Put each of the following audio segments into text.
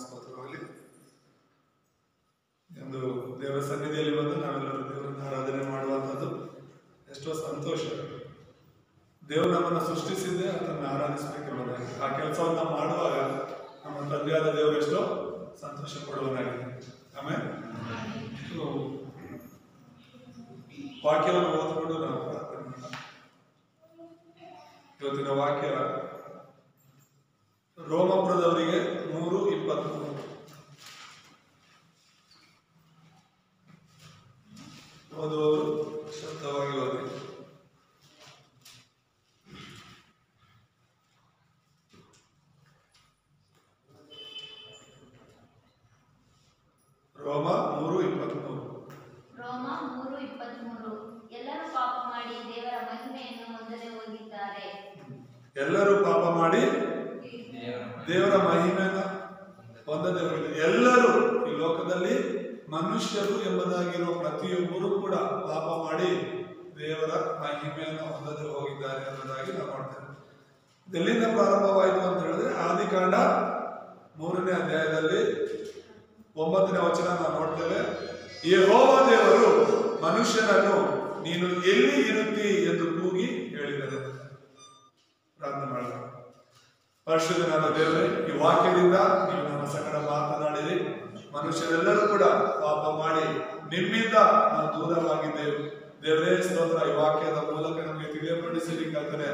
ಸ್ತೋತ್ರವಾಗಲಿ. ಎಂದು ದೇವರ ಸನ್ನಿಧಿಯಲ್ಲಿ ಬಂದು ನಾವೆಲ್ಲರೂ ದೇವರನ್ನು ಆರಾಧನೆ ಮಾಡುವಂಥದ್ದು ಎಷ್ಟೋ ಸಂತೋಷ. ದೇವರು ನಮ್ಮನ್ನು ಸೃಷ್ಟಿಸಿದ್ದೆ ಅದನ್ನು ಆರಾಧಿಸಬೇಕೆಂಬುದಾಗಿ. ಆ ಕೆಲಸವನ್ನು ಮಾಡುವಾಗ ನಮ್ಮ ತಂದೆಯಾದ ದೇವರು ಎಷ್ಟೋ ಸಂತೋಷ ಪಡುವನಾಗಿದೆ. ಆಮೇಲೆ ವಾಕ್ಯವನ್ನು ಓದಿಕೊಂಡು ನಾವು ಪ್ರಾರ್ಥನೆ ಮಾಡೋಣ. ಇವತ್ತಿನ ವಾಕ್ಯ ರೋಮಪುರದವರಿಗೆ 3:23. ಓದುವವರು ಶಬ್ದವಾಗಿ ಓದಿ. ರೋಮ 3:23. ರೋಮ 3:23. ಎಲ್ಲರೂ ಪಾಪ ಮಾಡಿ ದೇವರ ಮಹಿಮೆಯನ್ನು ಹೊಂದದೆ ಹೋಗಿದ್ದಾರೆ. ಎಲ್ಲರೂ ಪಾಪ ಮಾಡಿ ದೇವರ ಮಹಿಮೆಯನ್ನು ಹೊಂದದೆ ಹೋಗಿದ್ದಾರೆ. ಎಲ್ಲರೂ ಈ ಲೋಕದಲ್ಲಿ ಮನುಷ್ಯರು ಎಂಬುದಾಗಿರುವ ಪ್ರತಿಯೊಬ್ಬರು ಕೂಡ ಪಾಪ ಮಾಡಿ ದೇವರ ಮಹಿಮೆಯನ್ನು ಹೊಂದದೆ ಹೋಗಿದ್ದಾರೆ ಎಂಬುದಾಗಿ ನಾವು ನೋಡ್ತೇವೆ. ಎಲ್ಲಿಂದ ಪ್ರಾರಂಭವಾಯಿತು ಅಂತ ಹೇಳಿದ್ರೆ ಆದಿಕಾಂಡ 3ನೇ ಅಧ್ಯಾಯದಲ್ಲಿ 9ನೇ ವಚನ ನಾವು ನೋಡ್ತೇವೆ. ಯೆಹೋವ ದೇವರು ಮನುಷ್ಯನನ್ನು ನೀನು ಎಲ್ಲಿ ಇರುತ್ತಿ ಎಂದು ಕೂಗಿ ಹೇಳಿದರೆ. ಪ್ರಾರ್ಥನೆ ಮಾಡೋಣ. ಪರಿಶುದ್ಧನಾದ ದೇವರೇ, ಈ ವಾಕ್ಯದಿಂದ ನೀವು ನಮ್ಮ ಸಂಗಡ ಮಾತನಾಡಿರಿ. ಮನುಷ್ಯರೆಲ್ಲರೂ ಕೂಡ ಪಾಪ ಮಾಡಿ ನಿಮ್ಮಿಂದ ನಾವು ದೂರವಾಗಿದ್ದೇವೆ. ದೇವರೇ ಸ್ತೋತ್ರ. ಈ ವಾಕ್ಯದ ಮೂಲಕ ನಮಗೆ ತಿಳಿಯಪಡಿಸಿರಿ ಕರ್ತನೇ.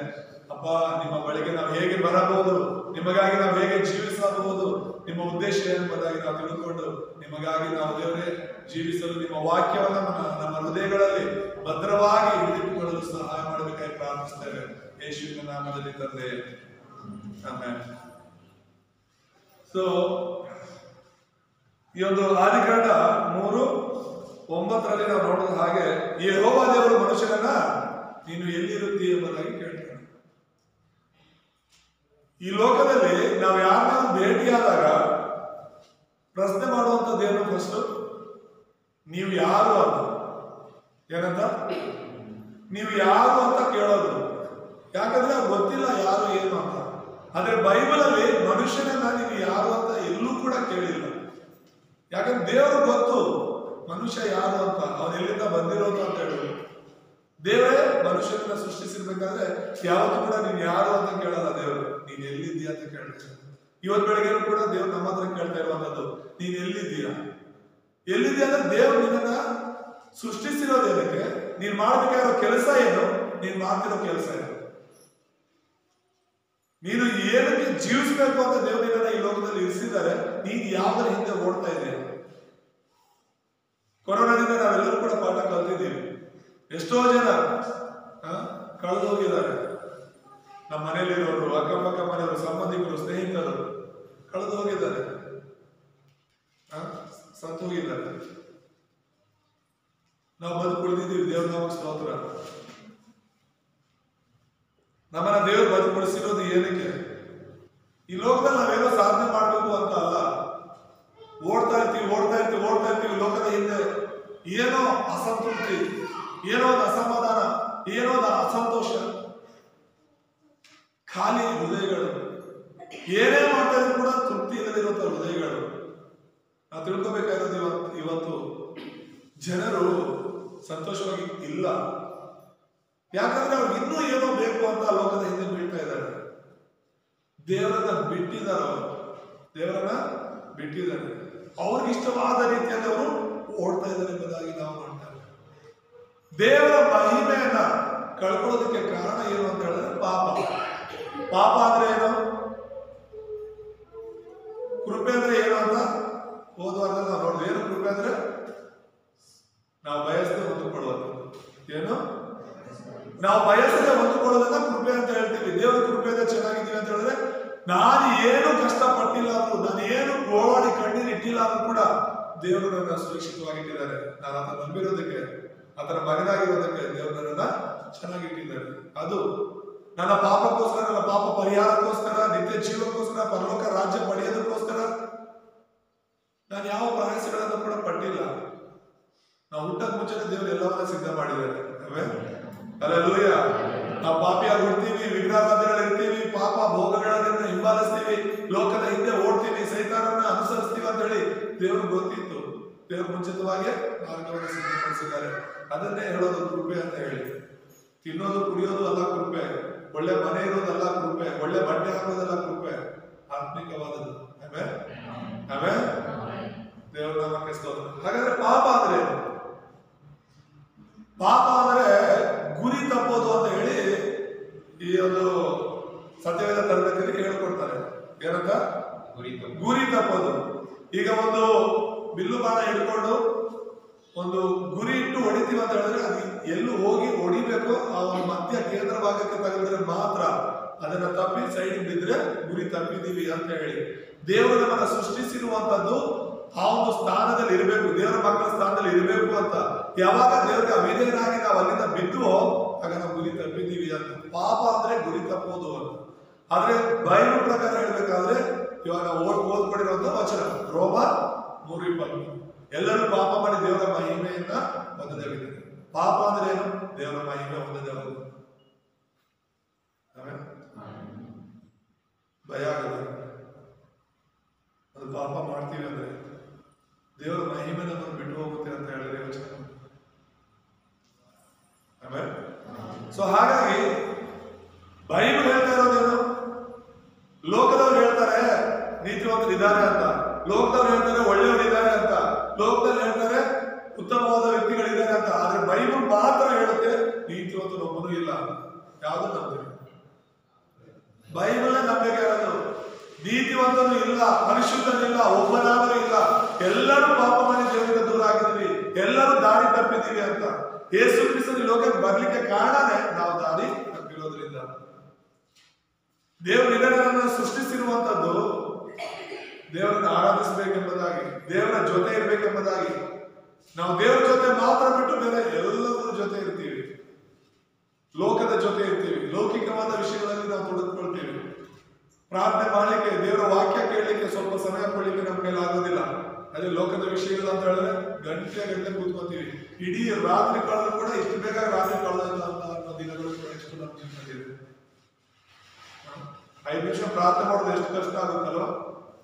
ಅಪ್ಪ, ನಿಮ್ಮ ಬಳಿಗೆ ನಾವು ಹೇಗೆ ಬರಬಹುದು, ನಿಮಗಾಗಿ ನಾವು ಹೇಗೆ ಜೀವಿಸಬಹುದು, ನಿಮ್ಮ ಉದ್ದೇಶ ಎಂಬುದಾಗಿ ನಾವು ತಿಳ್ಕೊಂಡು ನಿಮಗಾಗಿ ನಾವು ದೇವರೇ ಜೀವಿಸಲು ನಿಮ್ಮ ವಾಕ್ಯವನ್ನು ನಮ್ಮ ಹೃದಯಗಳಲ್ಲಿ ಭದ್ರವಾಗಿ ಹಿಡಿದುಕೊಳ್ಳಲು ಸಹಾಯ ಮಾಡಬೇಕಾಗಿ ಪ್ರಾರ್ಥಿಸ್ತೇವೆ. ಯೇಸುವಿನ ನಾಮದಲ್ಲಿ ತಂದೆ, ಆಮೆನ್. ಸೊ ಈ ಒಂದು ಆದಿಕಾಂಡ 3:9 ನಾವು ನೋಡೋದು ಹಾಗೆ ಯೆಹೋವ ದೇವರು ಮನುಷ್ಯನನ್ನ ನೀನು ಎಲ್ಲಿರುತ್ತಿ ಎಂಬುದಾಗಿ ಕೇಳ್ತಾನೆ. ಈ ಲೋಕದಲ್ಲಿ ನಾವು ಯಾರನ್ನ ಭೇಟಿಯಾದಾಗ ಪ್ರಶ್ನೆ ಮಾಡುವಂಥದ್ದೇನು? ಫಸ್ಟ್ ನೀವು ಯಾರು ಅಂತ. ಏನಂತ? ನೀವು ಯಾರು ಅಂತ ಕೇಳೋದು. ಯಾಕಂದ್ರೆ ಗೊತ್ತಿಲ್ಲ ಯಾರು ಏನು ಅಂತ. ಆದ್ರೆ ಬೈಬಲಲ್ಲಿ ಮನುಷ್ಯನನ್ನ ನೀವು ಯಾರು ಅಂತ ಎಲ್ಲೂ ಕೂಡ ಕೇಳಿಲ್ಲ. ಯಾಕಂದ್ರೆ ದೇವರು ಗೊತ್ತು ಮನುಷ್ಯ ಯಾರು ಅಂತ, ಅವನು ಎಲ್ಲಿಂದ ಬಂದಿರೋದು ಅಂತ ಹೇಳಿದ್ರು. ದೇವರೇ ಮನುಷ್ಯನನ್ನ ಸೃಷ್ಟಿಸಿರ್ಬೇಕಾದ್ರೆ ಯಾವತ್ತೂ ಕೂಡ ನೀನ್ ಯಾರು ಅಂತ ಕೇಳಲ್ಲ ದೇವರು, ನೀನ್ ಎಲ್ಲಿದ್ದೀಯ ಅಂತ ಕೇಳ್ತಾರೆ. ಇವತ್ತು ಬೆಳಗ್ಗೆ ಕೂಡ ದೇವ್ರು ನಮ್ಮ ಹತ್ರ ಕೇಳ್ತಾ ಇರುವಂತದ್ದು, ನೀನ್ ಎಲ್ಲಿದ್ದೀಯಾ? ಎಲ್ಲಿದ್ದೀಯ ಅಂದ್ರೆ ದೇವ್ರು ನಿನ್ನನ್ನ ಸೃಷ್ಟಿಸಿರೋದೇನಕ್ಕೆ, ನೀನ್ ಮಾಡ್ಬೇಕಾಗಿರೋ ಕೆಲಸ ಏನು, ನೀನ್ ಮಾಡ್ತಿರೋ ಕೆಲಸ ಏನು, ನೀನು ಏನಕ್ಕೆ ಜೀವಿಸ್ಬೇಕು ಅಂತ ದೇವ್ರು ನಿನ್ನನ್ನ ಈ ಲೋಕದಲ್ಲಿ ಇರಿಸಿದ್ದಾರೆ, ನೀನ್ ಯಾವ್ದ್ರ ಹಿಂದೆ ಓಡ್ತಾ ಇದೆಯಾ? ಕೊರೋನಾದಿಂದ ನಾವೆಲ್ಲರೂ ಕೂಡ ಪಾಠ ಕಲ್ತಿದ್ದೀವಿ. ಎಷ್ಟೋ ಜನ ಕಳೆದು ಹೋಗಿದ್ದಾರೆ. ನಮ್ಮ ಮನೆಯಲ್ಲಿರೋರು, ಅಕ್ಕಪಕ್ಕ ಮನೆಯವರು, ಸಂಬಂಧಿಕರು, ಸ್ನೇಹಿತರು ಕಳೆದು ಹೋಗಿದ್ದಾರೆ, ಸತ್ತು ಹೋಗಿದ್ದಾರೆ. ನಾವು ಬದುಕುಳಿದಿದ್ದೀವಿ. ದೇವ್ರ ನಾಮಕ್ಕೆ ಸ್ತೋತ್ರ. ನಮ್ಮನ್ನ ದೇವ್ರು ಬದುಕುಳಿಸಿರೋದು ಏನಕ್ಕೆ? ಈ ಲೋಕದಲ್ಲಿ ನಾವೇನೋ ಸಾಧನೆ ಮಾಡ್ಬೇಕು ಅಂತ ಅಲ್ಲ. ಓಡ್ತಾ ಇರ್ತೀವಿ ಲೋಕದ ಹಿಂದೆ. ಏನೋ ಅಸಂತೃಪ್ತಿ, ಏನೋ ಒಂದು ಅಸಮಾಧಾನ, ಏನೋ ಒಂದು ಅಸಂತೋಷ, ಖಾಲಿ ಹೃದಯಗಳು. ಏನೇ ಮಾಡ್ತಾ ಇದ್ರು ಕೂಡ ತೃಪ್ತಿ ಇಲ್ಲದಿರುವಂತ ಹೃದಯಗಳು. ನಾವು ತಿಳ್ಕೊಬೇಕಾಗಿರೋದು ಇವತ್ತು ಜನರು ಸಂತೋಷವಾಗಿ ಇಲ್ಲ. ಯಾಕಂದ್ರೆ ಅವ್ರಿಗೆ ಇನ್ನೂ ಏನೋ ಬೇಕು ಅಂತ ಲೋಕದ ಹಿಂದೆ ಬೀಳ್ತಾ ಇದ್ದಾರೆ. ದೇವರನ್ನ ಬಿಟ್ಟಿದ್ದಾರೆ. ಅವ್ರಿಗೆ ಇಷ್ಟವಾದ ರೀತಿಯಲ್ಲಿ ಅವರು ಓಡ್ತಾ ಇದ್ದಾರೆ ಎಂಬುದಾಗಿ ನಾವು ನೋಡ್ತೇವೆ. ದೇವರ ಮಹಿಮೆಯನ್ನ ಕಳ್ಕೊಳ್ಳೋದಕ್ಕೆ ಕಾರಣ ಏನು ಅಂತ ಹೇಳಿದ್ರೆ ಪಾಪ ಅಂದ್ರೆ ಏನು, ಕೃಪೆ ಅಂದ್ರೆ ಏನು ಅಂತ ಓದುವಾಗದಲ್ಲಿ ನಾವು ನೋಡಿದ್ವಿ. ಏನು ಕೃಪೆ ಅಂದ್ರೆ? ನಾವು ಬಯಸದೆ ಹೊಂದಿಕೊಳ್ಳುವಂಥದ್ದು. ಏನು? ನಾವು ಬಯಸದೆ ಹೊಂದಿಕೊಳ್ಳೋದನ್ನ ಕೃಪೆ ಅಂತ ಹೇಳ್ತೀವಿ. ದೇವರ ಕೃಪೆಯಿಂದ ಚೆನ್ನಾಗಿದ್ದೀವಿ ಅಂತ ಹೇಳಿದ್ರೆ, ನಾನು ಏನು ಕಷ್ಟಪಟ್ಟಿಲ್ಲ ಅಂದ್ರೂ, ನಾನು ಏನು ಗೋಳಾಡಿ ಕಣ್ಣೀರು ಇಟ್ಟಿಲ್ಲ ಅಂದ್ರೂ ಕೂಡ ದೇವರು ನನ್ನ ಸುರಕ್ಷಿತವಾಗಿಟ್ಟಿದ್ದಾರೆ. ನಾನು ಆತ ನಂಬಿರೋದಕ್ಕೆ, ಆತನ ಮಗನಾಗಿರೋದಕ್ಕೆ ದೇವರು ನನ್ನನ್ನ ಚೆನ್ನಾಗಿಟ್ಟಿದ್ದಾರೆ. ಅದು ನನ್ನ ಪಾಪಕ್ಕೋಸ್ಕರ, ನನ್ನ ಪಾಪ ಪರಿಹಾರಕ್ಕೋಸ್ಕರ, ನಿತ್ಯ ಜೀವಕ್ಕೋಸ್ಕರ, ಪರಲೋಕ ರಾಜ್ಯ ಪಡೆಯೋದಕ್ಕೋಸ್ಕರ ನಾನು ಯಾವ ಪ್ರಯಾಸಗಳನ್ನು ಕೂಡ ಪಟ್ಟಿಲ್ಲ. ನಾವು ಹುಟ್ಟದ ಮುಂಚೆನೇ ದೇವರು ಎಲ್ಲವನ್ನ ಸಿದ್ಧ ಮಾಡಿದ್ದಾರೆ. ಹಲ್ಲೆಲೂಯಾ. ನಾವು ಪಾಪಿಯಾಗಿ ಹುಡ್ತೀವಿ, ವಿಗ್ರಹಾರಾಧನೆಗಳಿರ್ತೀವಿ, ಪಾಪ ಭೋಗಗಳನ್ನ ಹಿಂಬಾಲಿಸ್ತೀವಿ, ಲೋಕದ ಹಿಂದೆ ಓಡ್ತೀವಿ, ಸೈತಾನನ ದೇವರು ಗೊತ್ತಿತ್ತು, ದೇವರು ಮುಂಚಿತವಾಗಿ ಮಾರ್ಗವನ್ನು ಸಿದ್ಧಪಡಿಸಿದ್ದಾರೆ. ಅದನ್ನೇ ಹೇಳೋದು ಕೃಪೆ ಅಂತ ಹೇಳಿ. ತಿನ್ನೋದು ಕುಡಿಯೋದು ಅಲ್ಲ ಕೃಪೆ, ಒಳ್ಳೆ ಮನೆ ಇರೋದಲ್ಲ ಕೃಪೆ, ಒಳ್ಳೆ ಬಟ್ಟೆ ಹಾಕೋದಲ್ಲ ಕೃಪೆ, ಆತ್ಮಿಕವಾದದ್ದು. ಆಮೇಲೆ ಆಮೇಲೆ ದೇವರ ನಾಮಕ್ಕೆ ಸ್ತೋತ್ರ. ಹಾಗಾದ್ರೆ ಪಾಪ ಅಂದ್ರೆ ಏನು? ಪಾಪ ಅಂದ್ರೆ ಗುರಿ ತಪ್ಪೋದು ಅಂತ ಹೇಳಿ ಈ ಒಂದು ಸತ್ಯವೇದ ತರಗತಿಯಲ್ಲಿ ಹೇಳ್ಕೊಡ್ತಾರೆ. ಏನಂತ? ಗುರಿ ತಪ್ಪೋದು. ಈಗ ಒಂದು ಬಿಲ್ಲು ಬಾಣ ಹಿಡ್ಕೊಂಡು ಒಂದು ಗುರಿ ಇಟ್ಟು ಹೊಡಿತೀವಿ ಅಂತ ಹೇಳಿದ್ರೆ ಅದು ಎಲ್ಲೂ ಹೋಗಿ ಹೊಡಿಬೇಕು, ಆ ಒಂದು ಮಧ್ಯ ಕೇಂದ್ರ ಭಾಗಕ್ಕೆ ತಗೊಂಡ್ರೆ ಮಾತ್ರ ಅದನ್ನ ತಪ್ಪಿ ಸೈಡ್ ಬಿದ್ರೆ ಗುರಿ ತಪ್ಪಿದೀವಿ ಅಂತ ಹೇಳಿ. ದೇವರು ನಮ್ಮನ್ನ ಸೃಷ್ಟಿಸಿರುವಂತದ್ದು ಆ ಒಂದು ಸ್ಥಾನದಲ್ಲಿ ಇರಬೇಕು, ದೇವರ ಮಕ್ಕಳ ಸ್ಥಾನದಲ್ಲಿ ಇರಬೇಕು ಅಂತ. ಯಾವಾಗ ದೇವರಿಗೆ ಅವಿಧೇಯರಾಗಿ ನಾವು ಅಲ್ಲಿಂದ ಬಿದ್ದುವೋ ಆಗ ನಾವು ಗುರಿ ತಪ್ಪಿದ್ದೀವಿ ಅಂತ. ಪಾಪ ಅಂದ್ರೆ ಗುರಿ ತಪ್ಪೋದು ಅಂತ. ಆದ್ರೆ ಬೈಬಲ್ ಪ್ರಕಾರ ಹೇಳ್ಬೇಕಾದ್ರೆ ಇವಾಗ ಓದ್ಕೊಂಡಿರುವಂತ ವಚನ ರೋಮ 3:20, ಎಲ್ಲರೂ ಪಾಪ ಮಾಡಿ ದೇವರ ಮಹಿಮೆಯನ್ನ ಹೊಂದದೇ ಹೋಗಿದ್ದಾರೆ. ಪಾಪ ಅಂದ್ರೆ ಏನು? ದೇವರ ಮಹಿಮೆ ಹೊಂದದೇ ಹೋಗುದು. ಭಯ ಆಗಲ್ಲ. ಅದು ಪಾಪ ಮಾಡ್ತೀವಿ ಅಂದ್ರೆ ದೇವರ ಮಹಿಮೆ ನಮ್ಮನ್ನು ಬಿಟ್ಟು ಹೋಗುತ್ತೆ ಅಂತ ಹೇಳಿದ್ರೆ ಯೋಚನೆ. ಆಮೇಲೆ ಸೊ ಹಾಗಾಗಿ ಬೈಬಲ್ ಹೇಳ್ತಾ ಇರೋದೇನು? ಲೋಕದವ್ರು ಹೇಳ್ತಾರೆ ನೀತಿವಂತರು ಇದ್ದಾರೆ ಅಂತ, ಲೋಕದವ್ರು ಹೇಳ್ತಾರೆ ಒಳ್ಳೆಯವರು ಇದ್ದಾರೆ ಅಂತ, ಲೋಕದಲ್ಲಿ ಹೇಳ್ತಾರೆ ಉತ್ತಮವಾದ ವ್ಯಕ್ತಿಗಳಿದ್ದಾರೆ ಅಂತ. ಆದ್ರೆ ಬೈಬಲ್ ಮಾತ್ರ ಹೇಳುತ್ತೆ ನೀತಿವಂತರು ಒಬ್ಬನು ಇಲ್ಲ ಅಂತ. ಯಾವ್ದು ನಂಬ್ತೀವಿ? ಬೈಬಲ್ ನಂಬಿಕೆ ಇರೋದು. ನೀತಿವಂತನು ಇಲ್ಲ, ಪರಿಶುದ್ಧನಿಲ್ಲ, ಒಬ್ಬನಾದರೂ ಇಲ್ಲ, ಎಲ್ಲರೂ ಪಾಪ ಮಾಡಿ ದೇವರಿಂದ ದೂರ ಆಗಿದ್ದೀವಿ, ಎಲ್ಲರೂ ದಾರಿ ತಪ್ಪಿದ್ದೀವಿ ಅಂತ. ಯೇಸು ಕ್ರಿಸ್ತನ ಲೋಕಕ್ಕೆ ಬರ್ಲಿಕ್ಕೆ ಕಾರಣನೇ ನಾವು ದಾರಿ ತಪ್ಪಿರೋದ್ರಿಂದ. ದೇವರು ಇದನ್ನು ಸೃಷ್ಟಿಸಿರುವಂತದ್ದು ದೇವರನ್ನು ಆರಾಧಿಸಬೇಕೆಂಬುದಾಗಿ, ದೇವರ ಜೊತೆ ಇರಬೇಕೆಂಬುದಾಗಿ. ನಾವು ದೇವರ ಜೊತೆ ಮಾತ್ರ ಬಿಟ್ಟು ಬೇರೆ ಎಲ್ಲದರ ಜೊತೆ ಇರ್ತೀವಿ, ಲೋಕದ ಜೊತೆ ಇರ್ತೀವಿ, ಲೌಕಿಕವಾದ ವಿಷಯಗಳಲ್ಲಿ ನಾವು ತೊಡಗಿಕೊಳ್ತೀವಿ. ಪ್ರಾರ್ಥನೆ ಮಾಡ್ಲಿಕ್ಕೆ, ದೇವರ ವಾಕ್ಯ ಕೇಳಲಿಕ್ಕೆ ಸ್ವಲ್ಪ ಸಮಯ ಕೊಡ್ಲಿಕ್ಕೆ ನಮ್ಮ ಕೈಲಿ ಆಗೋದಿಲ್ಲ. ಅದೇ ಲೋಕದ ವಿಷಯಗಳು ಅಂತ ಹೇಳಿದ್ರೆ ಗಂಟೆ ಕೂತ್ಕೋತೀವಿ. ಇಡೀ ರಾತ್ರಿ ಕಳೆದ್ರು ಕೂಡ ಇಷ್ಟು ಬೇಗ ರಾತ್ರಿ ಕಳೆದ ಅನ್ನೋ ದಿನಗಳು ಕೂಡ ಎಷ್ಟು ನಮ್ಮ ಜೀವನದಲ್ಲಿ 5 ನಿಮಿಷ ಪ್ರಾರ್ಥನೆ ಮಾಡೋದು ಎಷ್ಟು ಕಷ್ಟ ಆಗುತ್ತಲ್ವ?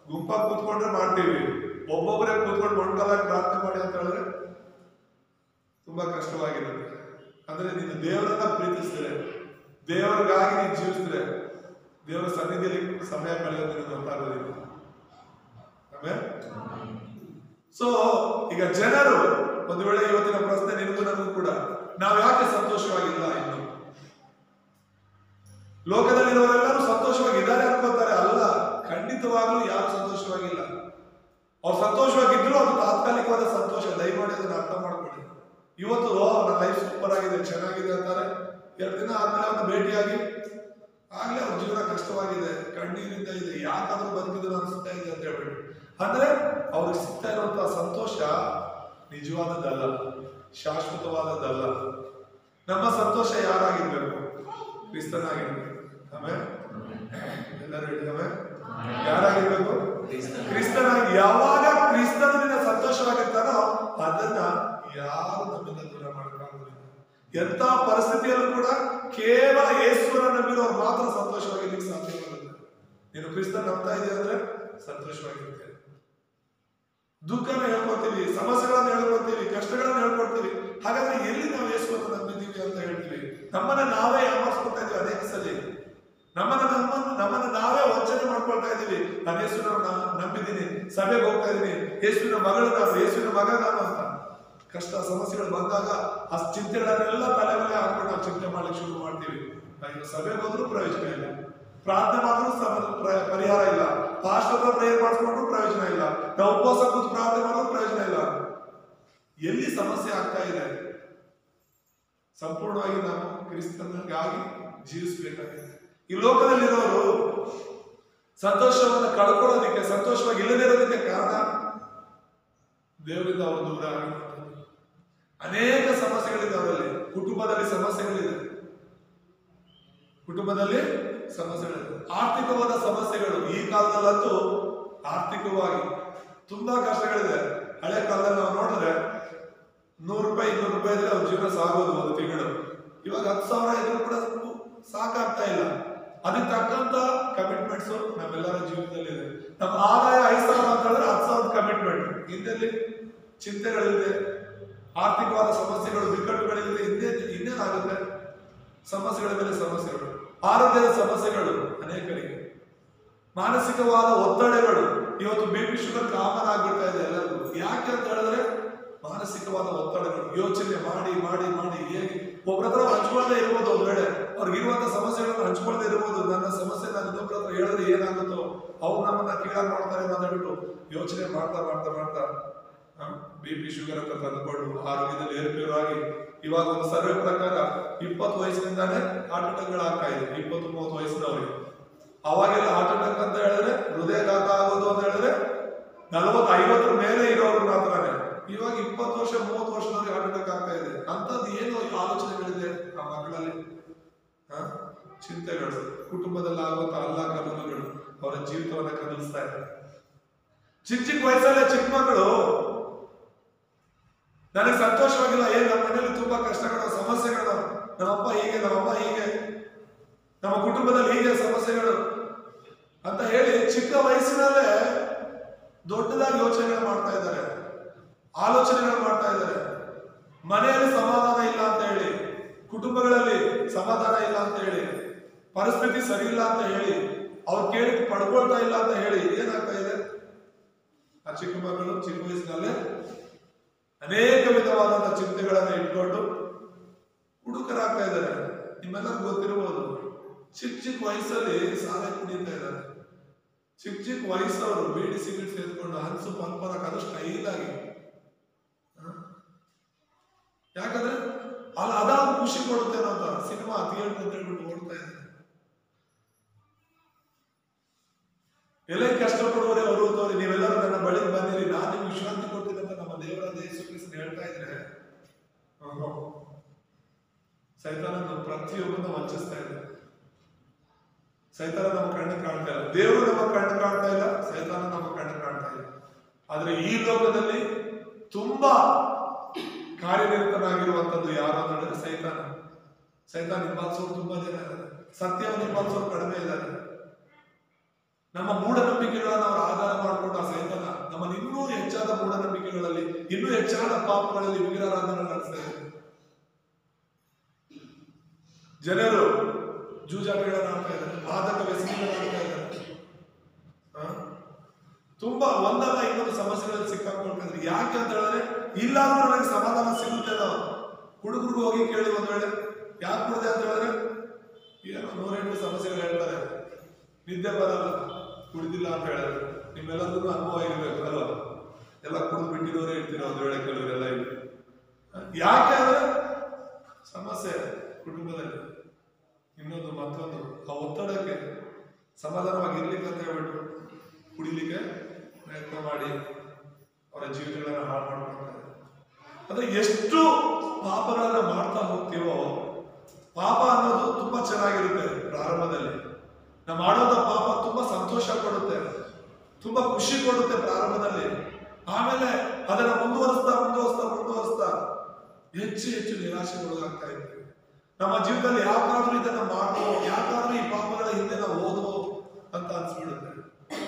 ಗುಂಪಾಗಿ ಕೂತ್ಕೊಂಡ್ರೆ ಮಾಡ್ತೀವಿ, ಒಬ್ಬೊಬ್ಬರೇ ಕೂತ್ಕೊಂಡು ಮೊಣಕಾಲಾಗಿ ಪ್ರಾರ್ಥನೆ ಮಾಡಿ ಅಂತ ಹೇಳಿದ್ರೆ ತುಂಬಾ ಕಷ್ಟವಾಗಿರುತ್ತೆ. ಅಂದ್ರೆ ನೀನು ದೇವರನ್ನ ಪ್ರೀತಿಸಿದ್ರೆ, ದೇವರಿಗಾಗಿ ನೀನು ಜೀವಿಸಿದ್ರೆ, ದೇವರ ಸನ್ನಿಧಿಯಲ್ಲಿ ಸಮಯ ಕಳೆಯೋದು ಗೊತ್ತಾಗೋದಿಲ್ಲ. ಆಮೇಲೆ ಸೊ ಈಗ ಜನರು ಒಂದು ವೇಳೆ ಇವತ್ತಿನ ಪ್ರಶ್ನೆ ನಿನಗೂ ನನಗೂ ಕೂಡ, ನಾವು ಯಾಕೆ ಸಂತೋಷವಾಗಿಲ್ಲ ಇನ್ನು? ಲೋಕದಲ್ಲಿರುವವರೆಲ್ಲರೂ ಸಂತೋಷವಾಗಿದ್ದಾರೆ ಅನ್ಕೋತಾರೆ. ಅಲ್ಲ, ಖಂಡಿತವಾಗ್ಲೂ ಯಾರು ಸಂತೋಷವಾಗಿಲ್ಲ. ಅವ್ರು ಸಂತೋಷವಾಗಿದ್ರು ಅದು ತಾತ್ಕಾಲಿಕವಾದ ಸಂತೋಷ. ದಯಮಾಡಿ ಅದನ್ನ ಅರ್ಥ ಮಾಡ್ಕೊಳ್ಳಿ. ಇವತ್ತು ನನ್ನ ಲೈಫ್ ಸೂಪರ್ ಆಗಿದೆ, ಚೆನ್ನಾಗಿದೆ ಅಂತಾರೆ. 2 ದಿನ ಆದ್ಮೇಲೆ ಅವ್ರನ್ನ ಭೇಟಿಯಾಗಿ ಆಗ್ಲೇ ಅವ್ರ ಜೀವನ ಕಷ್ಟವಾಗಿದೆ, ಕಣ್ಣೀರಿಂದ ಇದೆ, ಯಾಕಾದ್ರೂ ಬದುಕಿದ್ರು ಅನಿಸ್ತಾ ಇದೆ ಅಂತ ಹೇಳ್ಬಿಟ್ಟು. ಅಂದ್ರೆ ಅವ್ರಿಗೆ ಸಿಗ್ತಾ ಇರುವಂತಹ ಸಂತೋಷ ನಿಜವಾದದ್ದಲ್ಲ, ಶಾಶ್ವತವಾದದ್ದಲ್ಲ. ನಮ್ಮ ಸಂತೋಷ ಯಾರಾಗಿರ್ಬೇಕು? ಕ್ರಿಸ್ತನಾಗಿರ್ಬೇಕು. ಆಮೇಲೆ ಎಲ್ಲರೂ ಹೇಳಿದವೆ, ಯಾರಾಗಿರ್ಬೇಕು? ಕ್ರಿಸ್ತನಾಗಿ. ಯಾವಾಗ ಕ್ರಿಸ್ತನಿಂದ ಸಂತೋಷವಾಗಿರ್ತಾನೋ ಅದನ್ನ ಯಾರು ನಮ್ಮಿಂದ ದೂರ ಮಾಡೋಕ್ಕಾಗೋದಿಲ್ಲ. ಎಂತ ಪರಿಸ್ಥಿತಿಯಲ್ಲೂ ಕೂಡ ಕೇವಲ ಯೇಸುವನ್ನ ನಂಬಿರೋರು ಮಾತ್ರ ಸಂತೋಷವಾಗಿರ್ಲಿಕ್ಕೆ ಸಾಧ್ಯವಾಗುತ್ತೆ. ನೀನು ಕ್ರಿಸ್ತ ನಂಬ್ತಾ ಇದೆಯಾ ಅಂದ್ರೆ ಸಂತೋಷವಾಗಿರುತ್ತೆ. ದುಃಖನ ಹೇಳ್ಕೊಡ್ತೀವಿ, ಸಮಸ್ಯೆಗಳನ್ನ ಹೇಳ್ಕೊಡ್ತೀವಿ, ಕಷ್ಟಗಳನ್ನ ಹೇಳ್ಕೊಡ್ತೀವಿ. ಹಾಗಾದ್ರೆ ಎಲ್ಲಿ ನಾವು ಯೇಸುವನ್ನ ನಂಬಿದ್ದೀವಿ ಅಂತ ಹೇಳ್ತೀವಿ? ನಮ್ಮನ್ನ ನಾವೇ ಯಾಮಾರಿಸ್ಕೊಳ್ತಾ ಇದೀವಿ ಅನೇಕ ಸಲ. ನಮ್ಮನ್ನ ನಾವೇ ವಂಚನೆ ಮಾಡ್ಕೊಳ್ತಾ ಇದೀವಿ. ನಾನು ಯೇಸುವಿನ ನಂಬಿದ್ದೀನಿ, ಸಭೆಗೆ ಹೋಗ್ತಾ ಇದೀನಿ, ಯೇಸುವಿನ ಮಗಳು ನಾನು, ಯೇಸುವಿನ ಮಗ ನಾನು ಅಂತ. ಕಷ್ಟ ಸಮಸ್ಯೆಗಳು ಬಂದಾಗ ಆ ಚಿಂತೆಗಳನ್ನೆಲ್ಲ ತಲೆ ಮೇಲೆ ಹಾಕೊಂಡು ನಾವು ಚಿಂತೆ ಮಾಡ್ಲಿಕ್ಕೆ ಶುರು ಮಾಡ್ತೀವಿ. ನಾವು ಸಭೆಗೆ ಹೋದ್ರೂ ಪ್ರಯೋಜನ ಇಲ್ಲ, ಪ್ರಾರ್ಥನೆ ಮಾಡಿದ್ರು ಪರಿಹಾರ ಇಲ್ಲ, ಪಾಸ್ಟರ್ ಪ್ರೇಯರ್ ಮಾಡಿಸ್ಕೊಂಡ್ರು ಪ್ರಯೋಜನ ಇಲ್ಲ, ನಾವು ಉಪವಾಸ ಕೂತು ಪ್ರಾರ್ಥನೆ ಮಾಡಿದ್ರು ಪ್ರಯೋಜನ ಇಲ್ಲ. ಎಲ್ಲಿ ಸಮಸ್ಯೆ ಆಗ್ತಾ ಇದೆ? ಸಂಪೂರ್ಣವಾಗಿ ನಾವು ಕ್ರಿಸ್ತನಿಗಾಗಿ ಜೀವಿಸಬೇಕಾಗಿದೆ. ಈ ಲೋಕದಲ್ಲಿರೋರು ಸಂತೋಷವನ್ನು ಕಳ್ಕೊಳ್ಳೋದಕ್ಕೆ, ಸಂತೋಷವಾಗಿ ಇಲ್ಲದೇ ಇರೋದಕ್ಕೆ ಕಾರಣ ದೇವರಿಂದ ಅವರು ದೂರ ಆಗಿರುವಂಥದ್ದು. ಅನೇಕ ಸಮಸ್ಯೆಗಳಿದೆ ಅವರಲ್ಲಿ. ಕುಟುಂಬದಲ್ಲಿ ಸಮಸ್ಯೆಗಳಿದೆ, ಆರ್ಥಿಕವಾದ ಸಮಸ್ಯೆಗಳು. ಈ ಕಾಲದಲ್ಲಂತೂ ಆರ್ಥಿಕವಾಗಿ ತುಂಬಾ ಕಷ್ಟಗಳಿದೆ. ಹಳೆ ಕಾಲದಲ್ಲಿ ನಾವು ನೋಡಿದ್ರೆ 100 ರೂಪಾಯಿ 200 ರೂಪಾಯಿ ಇದ್ರೆ ಅವ್ರ ಜೀವನ ಸಾಗೋದು ಒಂದು ತಿಂಗಳು. ಇವಾಗ 10,000 ಇದ್ರೂ ಕೂಡ ಸಾಕಾಗ್ತಾ ಇಲ್ಲ. ಅದಕ್ಕೆ ತಕ್ಕಂತ ಕಮಿಟ್ಮೆಂಟ್ಸ್ ನಮ್ಮೆಲ್ಲರ ಜೀವನದಲ್ಲಿ ಇದೆ. ನಮ್ಮ ಆದಾಯ 5,000 ಅಂತ ಹೇಳಿದ್ರೆ 10,000 ಕಮಿಟ್ಮೆಂಟ್. ಹಿಂದೆಲ್ಲಿ ಚಿಂತೆಗಳಿಲ್ಲದೆ, ಆರ್ಥಿಕವಾದ ಸಮಸ್ಯೆಗಳು, ಬಿಕ್ಕಟ್ಟುಗಳಿಲ್ಲದೆ ಇನ್ನೇನಾಗುತ್ತೆ? ಸಮಸ್ಯೆಗಳ ಮೇಲೆ ಸಮಸ್ಯೆಗಳು, ಆರೋಗ್ಯದ ಸಮಸ್ಯೆಗಳು ಅನೇಕರಿಗೆ, ಮಾನಸಿಕವಾದ ಒತ್ತಡಗಳು. ಇವತ್ತು BP ಶುಗರ್ ಕಾಮನ್ ಆಗ್ಬಿಡ್ತಾ ಇದೆ ಎಲ್ಲರಿಗೂ. ಯಾಕೆ ಅಂತ ಹೇಳಿದ್ರೆ ಮಾನಸಿಕವಾದ ಒತ್ತಡಗಳು, ಯೋಚನೆ ಮಾಡಿ ಮಾಡಿ ಮಾಡಿ ಹೇಗೆ ಒಬ್ಬರ ಹತ್ರ ಹಂಚ್ಕೊಳ್ದೇ ಇರ್ಬೋದು, ಒಂದ್ ವೇಳೆ ಅವ್ರಿಗಿರುವಂತ ಸಮಸ್ಯೆಗಳನ್ನ ಹಂಚ್ಕೊಳ್ದೇ ಇರ್ಬೋದು. ನನ್ನ ಸಮಸ್ಯೆ ನಾನು ಇನ್ನೊಬ್ಬರ ಹತ್ರ ಹೇಳಿದ್ರೆ ಏನಾಗುತ್ತೋ, ಅವ್ರು ನಮ್ಮನ್ನ ಕೀಳಾಗಿ ಮಾಡ್ತಾರೆ ಅಂತ ಹೇಳ್ಬಿಟ್ಟು ಯೋಚನೆ ಮಾಡ್ತಾ ಮಾಡ್ತಾ ಮಾಡ್ತಾ BP ಶುಗರ್ ಅಂತ ತಂದುಕೊಂಡು ಆರೋಗ್ಯದಲ್ಲಿ ಏರುಪೇರಾಗಿ ಇವಾಗ ಒಂದು ಸರ್ವೆ ಪ್ರಕಾರ 20 ವಯಸ್ಸಿನಿಂದಾನೇ ಹಾರ್ಟ್ ಅಟ್ಯಾಕ್ಗಳಾಗ್ತಾ ಇದೆ. 20-30 ವಯಸ್ಸಿನವರಿಗೆ. ಅವಾಗೆಲ್ಲ ಹಾರ್ಟ್ ಅಟ್ಯಾಕ್ ಅಂತ ಹೇಳಿದ್ರೆ, ಹೃದಯಘಾತ ಆಗೋದು ಅಂತ ಹೇಳಿದ್ರೆ 40-50 ಮೇಲೆ ಇರೋರು ಮಾತ್ರನೇ. ಇವಾಗ 20 ವರ್ಷ 30 ವರ್ಷದವರಿಗೆ ಹಾರ್ಟ್ ಅಟ್ಯಾಕ್ ಆಗ್ತಾ ಇದೆ. ಅಂತದ್ದು ಏನು ಆಲೋಚನೆಗಳಿದೆ ಆ ಮಕ್ಕಳಲ್ಲಿ? ಚಿಂತೆಗಳು, ಕುಟುಂಬದಲ್ಲಿ ಆಗುವಂತ ಅಲ್ಲ ಕಲನಗಳು ಅವರ ಜೀವಿತವನ್ನ ಕದಲಿಸ್ತಾ ಇದೆ. ಚಿಕ್ಕ ವಯಸ್ಸಲ್ಲೇ ಚಿಕ್ಕ ಮಕ್ಕಳು ನನಗೆ ಸಂತೋಷವಾಗಿಲ್ಲ, ನಮ್ಮ ಮನೆಯಲ್ಲಿ ತುಂಬಾ ಕಷ್ಟಗಳು, ಸಮಸ್ಯೆಗಳು, ನಮ್ಮಪ್ಪ ಹೀಗೆ, ನಮ್ಮಮ್ಮ ಹೀಗೆ, ನಮ್ಮ ಕುಟುಂಬದಲ್ಲಿ ಹೀಗೆ ಸಮಸ್ಯೆಗಳು ಅಂತ ಹೇಳಿ ಚಿಕ್ಕ ವಯಸ್ಸಿನಲ್ಲೇ ದೊಡ್ಡದಾಗಿ ಯೋಚನೆಗಳು ಮಾಡ್ತಾ ಇದ್ದಾರೆ, ಆಲೋಚನೆಗಳು ಮಾಡ್ತಾ ಇದ್ದಾರೆ. ಮನೆಯಲ್ಲಿ ಸಮಾಧಾನ ಇಲ್ಲ ಅಂತ ಹೇಳಿ, ಕುಟುಂಬಗಳಲ್ಲಿ ಸಮಾಧಾನ ಇಲ್ಲ ಅಂತ ಹೇಳಿ, ಪರಿಸ್ಥಿತಿ ಸರಿ ಇಲ್ಲ ಅಂತ ಹೇಳಿ, ಅವ್ರು ಕೇಳಿ ಪಡ್ಕೊಳ್ತಾ ಇಲ್ಲ ಅಂತ ಹೇಳಿ ಏನಾಗ್ತಾ ಇದೆ? ಆ ಚಿಕ್ಕ ಮಕ್ಕಳು ಚಿಕ್ಕ ವಯಸ್ಸಿನಲ್ಲೇ ಅನೇಕ ವಿಧವಾದಂತಹ ಚಿಂತೆಗಳನ್ನ ಇಟ್ಕೊಂಡು ಹುಡುಕರಾಗ್ತಾ ಇದ್ದಾರೆ. ನಿಮ್ಮೆಲ್ಲರಿಗೂ ಗೊತ್ತಿರಬಹುದು, ಚಿಕ್ಕ ವಯಸ್ಸಲ್ಲಿ ಸಾಲೆ ಕುಡಿತಾ ಇದ್ದಾರೆ. ಚಿಕ್ಕ ವಯಸ್ಸವರು ಬೀಡಿ ಸಿಗರೇಟ್ ಸೇರ್ಕೊಂಡು ಹನ್ಸು ಪಂಪನ ಸ್ಟೈಲ್ ಆಗಿ. ಯಾಕಂದ್ರೆ ಅದಾದ ಖುಷಿ ಕೊಡುತ್ತೇನೋ ಅಂತ ಸಿನಿಮಾ ಥಿಯೇಟರ್ ಅಂತ ಹೇಳ್ಬಿಟ್ಟು ಓಡ್ತಾ ಇದ್ದಾರೆ. ಎಲ್ಲ ಕಷ್ಟಪಡುವರೆ ಅವರು ನೀವೆಲ್ಲರೂ ನನ್ನ ಬಳಿಗೆ ಬಂದಿರಿ, ನಾನು ನಿಮ್ಗೆ ವಿಶ್ರಾಂತಿ ಕೊಡ್ತೀನಿ ಅಂತ ನಮ್ಮ ದೇವರಾದ ಯೇಸು ಕ್ರಿಸ್ತನು ಹೇಳ್ತಾ ಇದ್ರೆ, ಸೈತಾನ ಪ್ರತಿಯೊಬ್ಬನ ವಂಚಿಸ್ತಾ ಇದೆ. ಸೈತಾನ ನಮ್ಮ ಕಣ್ಣು ಕಾಣ್ತಾ ಇಲ್ಲ, ದೇವರು ನಮ್ಮ ಕಣ್ಣು ಕಾಣ್ತಾ ಇಲ್ಲ, ಸೈತಾನ ನಮ್ಮ ಕಣ್ಣು ಕಾಣ್ತಾ ಇಲ್ಲ. ಆದ್ರೆ ಈ ಲೋಕದಲ್ಲಿ ತುಂಬಾ ಕಾರ್ಯನಿರತನಾಗಿರುವಂತದ್ದು ಯಾರು ಅಂತ ಹೇಳಿದ್ರೆ ಸೈತಾನ. ಸೈತಾನ ಹಿಂಬಾಲಿಸೋರು ತುಂಬಾ ಜನ ಇದ್ದಾರೆ, ಸತ್ಯವನ್ನು ಹಿಂಬಾಲಿಸೋರು ಕಡಿಮೆ ಇದ್ದಾರೆ. ನಮ್ಮ ಮೂಢನಂಬಿಕೆಗಳನ್ನು ಅವರು ಆಧಾರ ಮಾಡಿಕೊಂಡು ಆ ಸೈತಾನ ನಮ್ಮನ್ನು ಇನ್ನೂ ಹೆಚ್ಚಾದ ಮೂಢನಂಬಿಕೆಗಳಲ್ಲಿ, ಇನ್ನೂ ಹೆಚ್ಚಾದ ಪಾಪಗಳಲ್ಲಿ ವಿಗ್ರಹಾರಾಧನೆ ನಡೆಸ್ತಾ ಇದ್ದಾರೆ. ಜನರು ಜೂಜಾಟಗಳನ್ನು ಆಡ್ತಾ ಇದ್ದಾರೆ, ಮಾದಕ ವ್ಯಸನಗಳಾಡ್ತಾ ಇದ್ದಾರೆ. ತುಂಬಾ ಒಂದಲ್ಲ ಇನ್ನೊಂದು ಸಮಸ್ಯೆಗಳಲ್ಲಿ ಸಿಕ್ಕಾಕೊಳ್ತಾ ಇದ್ದಾರೆ. ಯಾಕೆ ಅಂತ ಹೇಳಿದ್ರೆ ಇಲ್ಲಾದ್ರೂ ನನಗೆ ಸಮಾಧಾನ ಸಿಗುತ್ತೆ. ನಾವು ಹುಡುಗರಿಗೂ ಹೋಗಿ ಕೇಳಿ ಒಂದ್ ವೇಳೆ ಯಾಕೆ ಕೊಡದೆ ಅಂತ ಹೇಳಿದ್ರೆ ಏನೋ 108 ಸಮಸ್ಯೆಗಳು ಹೇಳ್ತಾರೆ. ನಿದ್ದೆ ಬರಲ್ಲ, ಕುಡಿದಿಲ್ಲ ಅಂತ ಹೇಳಿದ್ರೆ. ನಿಮ್ಮೆಲ್ಲರಿಗೂ ಅನುಭವ ಇರಬೇಕು ಅಲ್ವಾ? ಎಲ್ಲ ಕುಡಿದು ಬಿಟ್ಟಿರೋರೇ ಇರ್ತೀರ ಒಂದ್ ವೇಳೆ ಕೆಲವರೆಲ್ಲ ಇಲ್ಲಿ. ಯಾಕೆ ಅಂದ್ರೆ ಸಮಸ್ಯೆ ಕುಟುಂಬದಲ್ಲಿ, ಇನ್ನೊಂದು ಮತ್ತೊಂದು, ಆ ಒತ್ತಡಕ್ಕೆ ಸಮಾಧಾನವಾಗಿ ಇರ್ಲಿಕ್ಕೆ ಅಂತ ಹೇಳ್ಬಿಟ್ಟು ಕುಡಿಲಿಕ್ಕೆ ಪ್ರಯತ್ನ ಮಾಡಿ ಅವರ ಜೀವಿತಗಳನ್ನ ಹಾಳು ಮಾಡ್ಕೊಳ್ತಾರೆ. ಅಂದ್ರೆ ಎಷ್ಟು ಪಾಪಗಳನ್ನ ಮಾಡ್ತಾ ಹೋಗ್ತೀವೋ, ಪಾಪ ಅನ್ನೋದು ತುಂಬಾ ಚೆನ್ನಾಗಿರುತ್ತೆ ಪ್ರಾರಂಭದಲ್ಲಿ. ನಾವು ಮಾಡುವಂತ ಪಾಪ ತುಂಬಾ ಸಂತೋಷ ಕೊಡುತ್ತೆ, ತುಂಬಾ ಖುಷಿ ಕೊಡುತ್ತೆ ಪ್ರಾರಂಭದಲ್ಲಿ. ಆಮೇಲೆ ಅದನ್ನ ಮುಂದುವರಿಸ್ತಾ ಮುಂದುವರಿಸ್ತಾ ಮುಂದುವರಿಸ್ತಾ ಹೆಚ್ಚು ಹೆಚ್ಚು ನಿರಾಶೆಗೊಳಗಾಗ್ತಾ ಇರ್ತೀವಿ. ನಮ್ಮ ಜೀವಿತದಲ್ಲಿ ಯಾಕಾದ್ರೂ ಇದನ್ನ ಮಾಡುವ, ಯಾಕಾದ್ರೂ ಈ ಪಾಪಗಳ ಹಿಂದೆ ನಾವು ಓದುವ ಅಂತ ಅನ್ಸ್ಬಿಡುತ್ತೆ.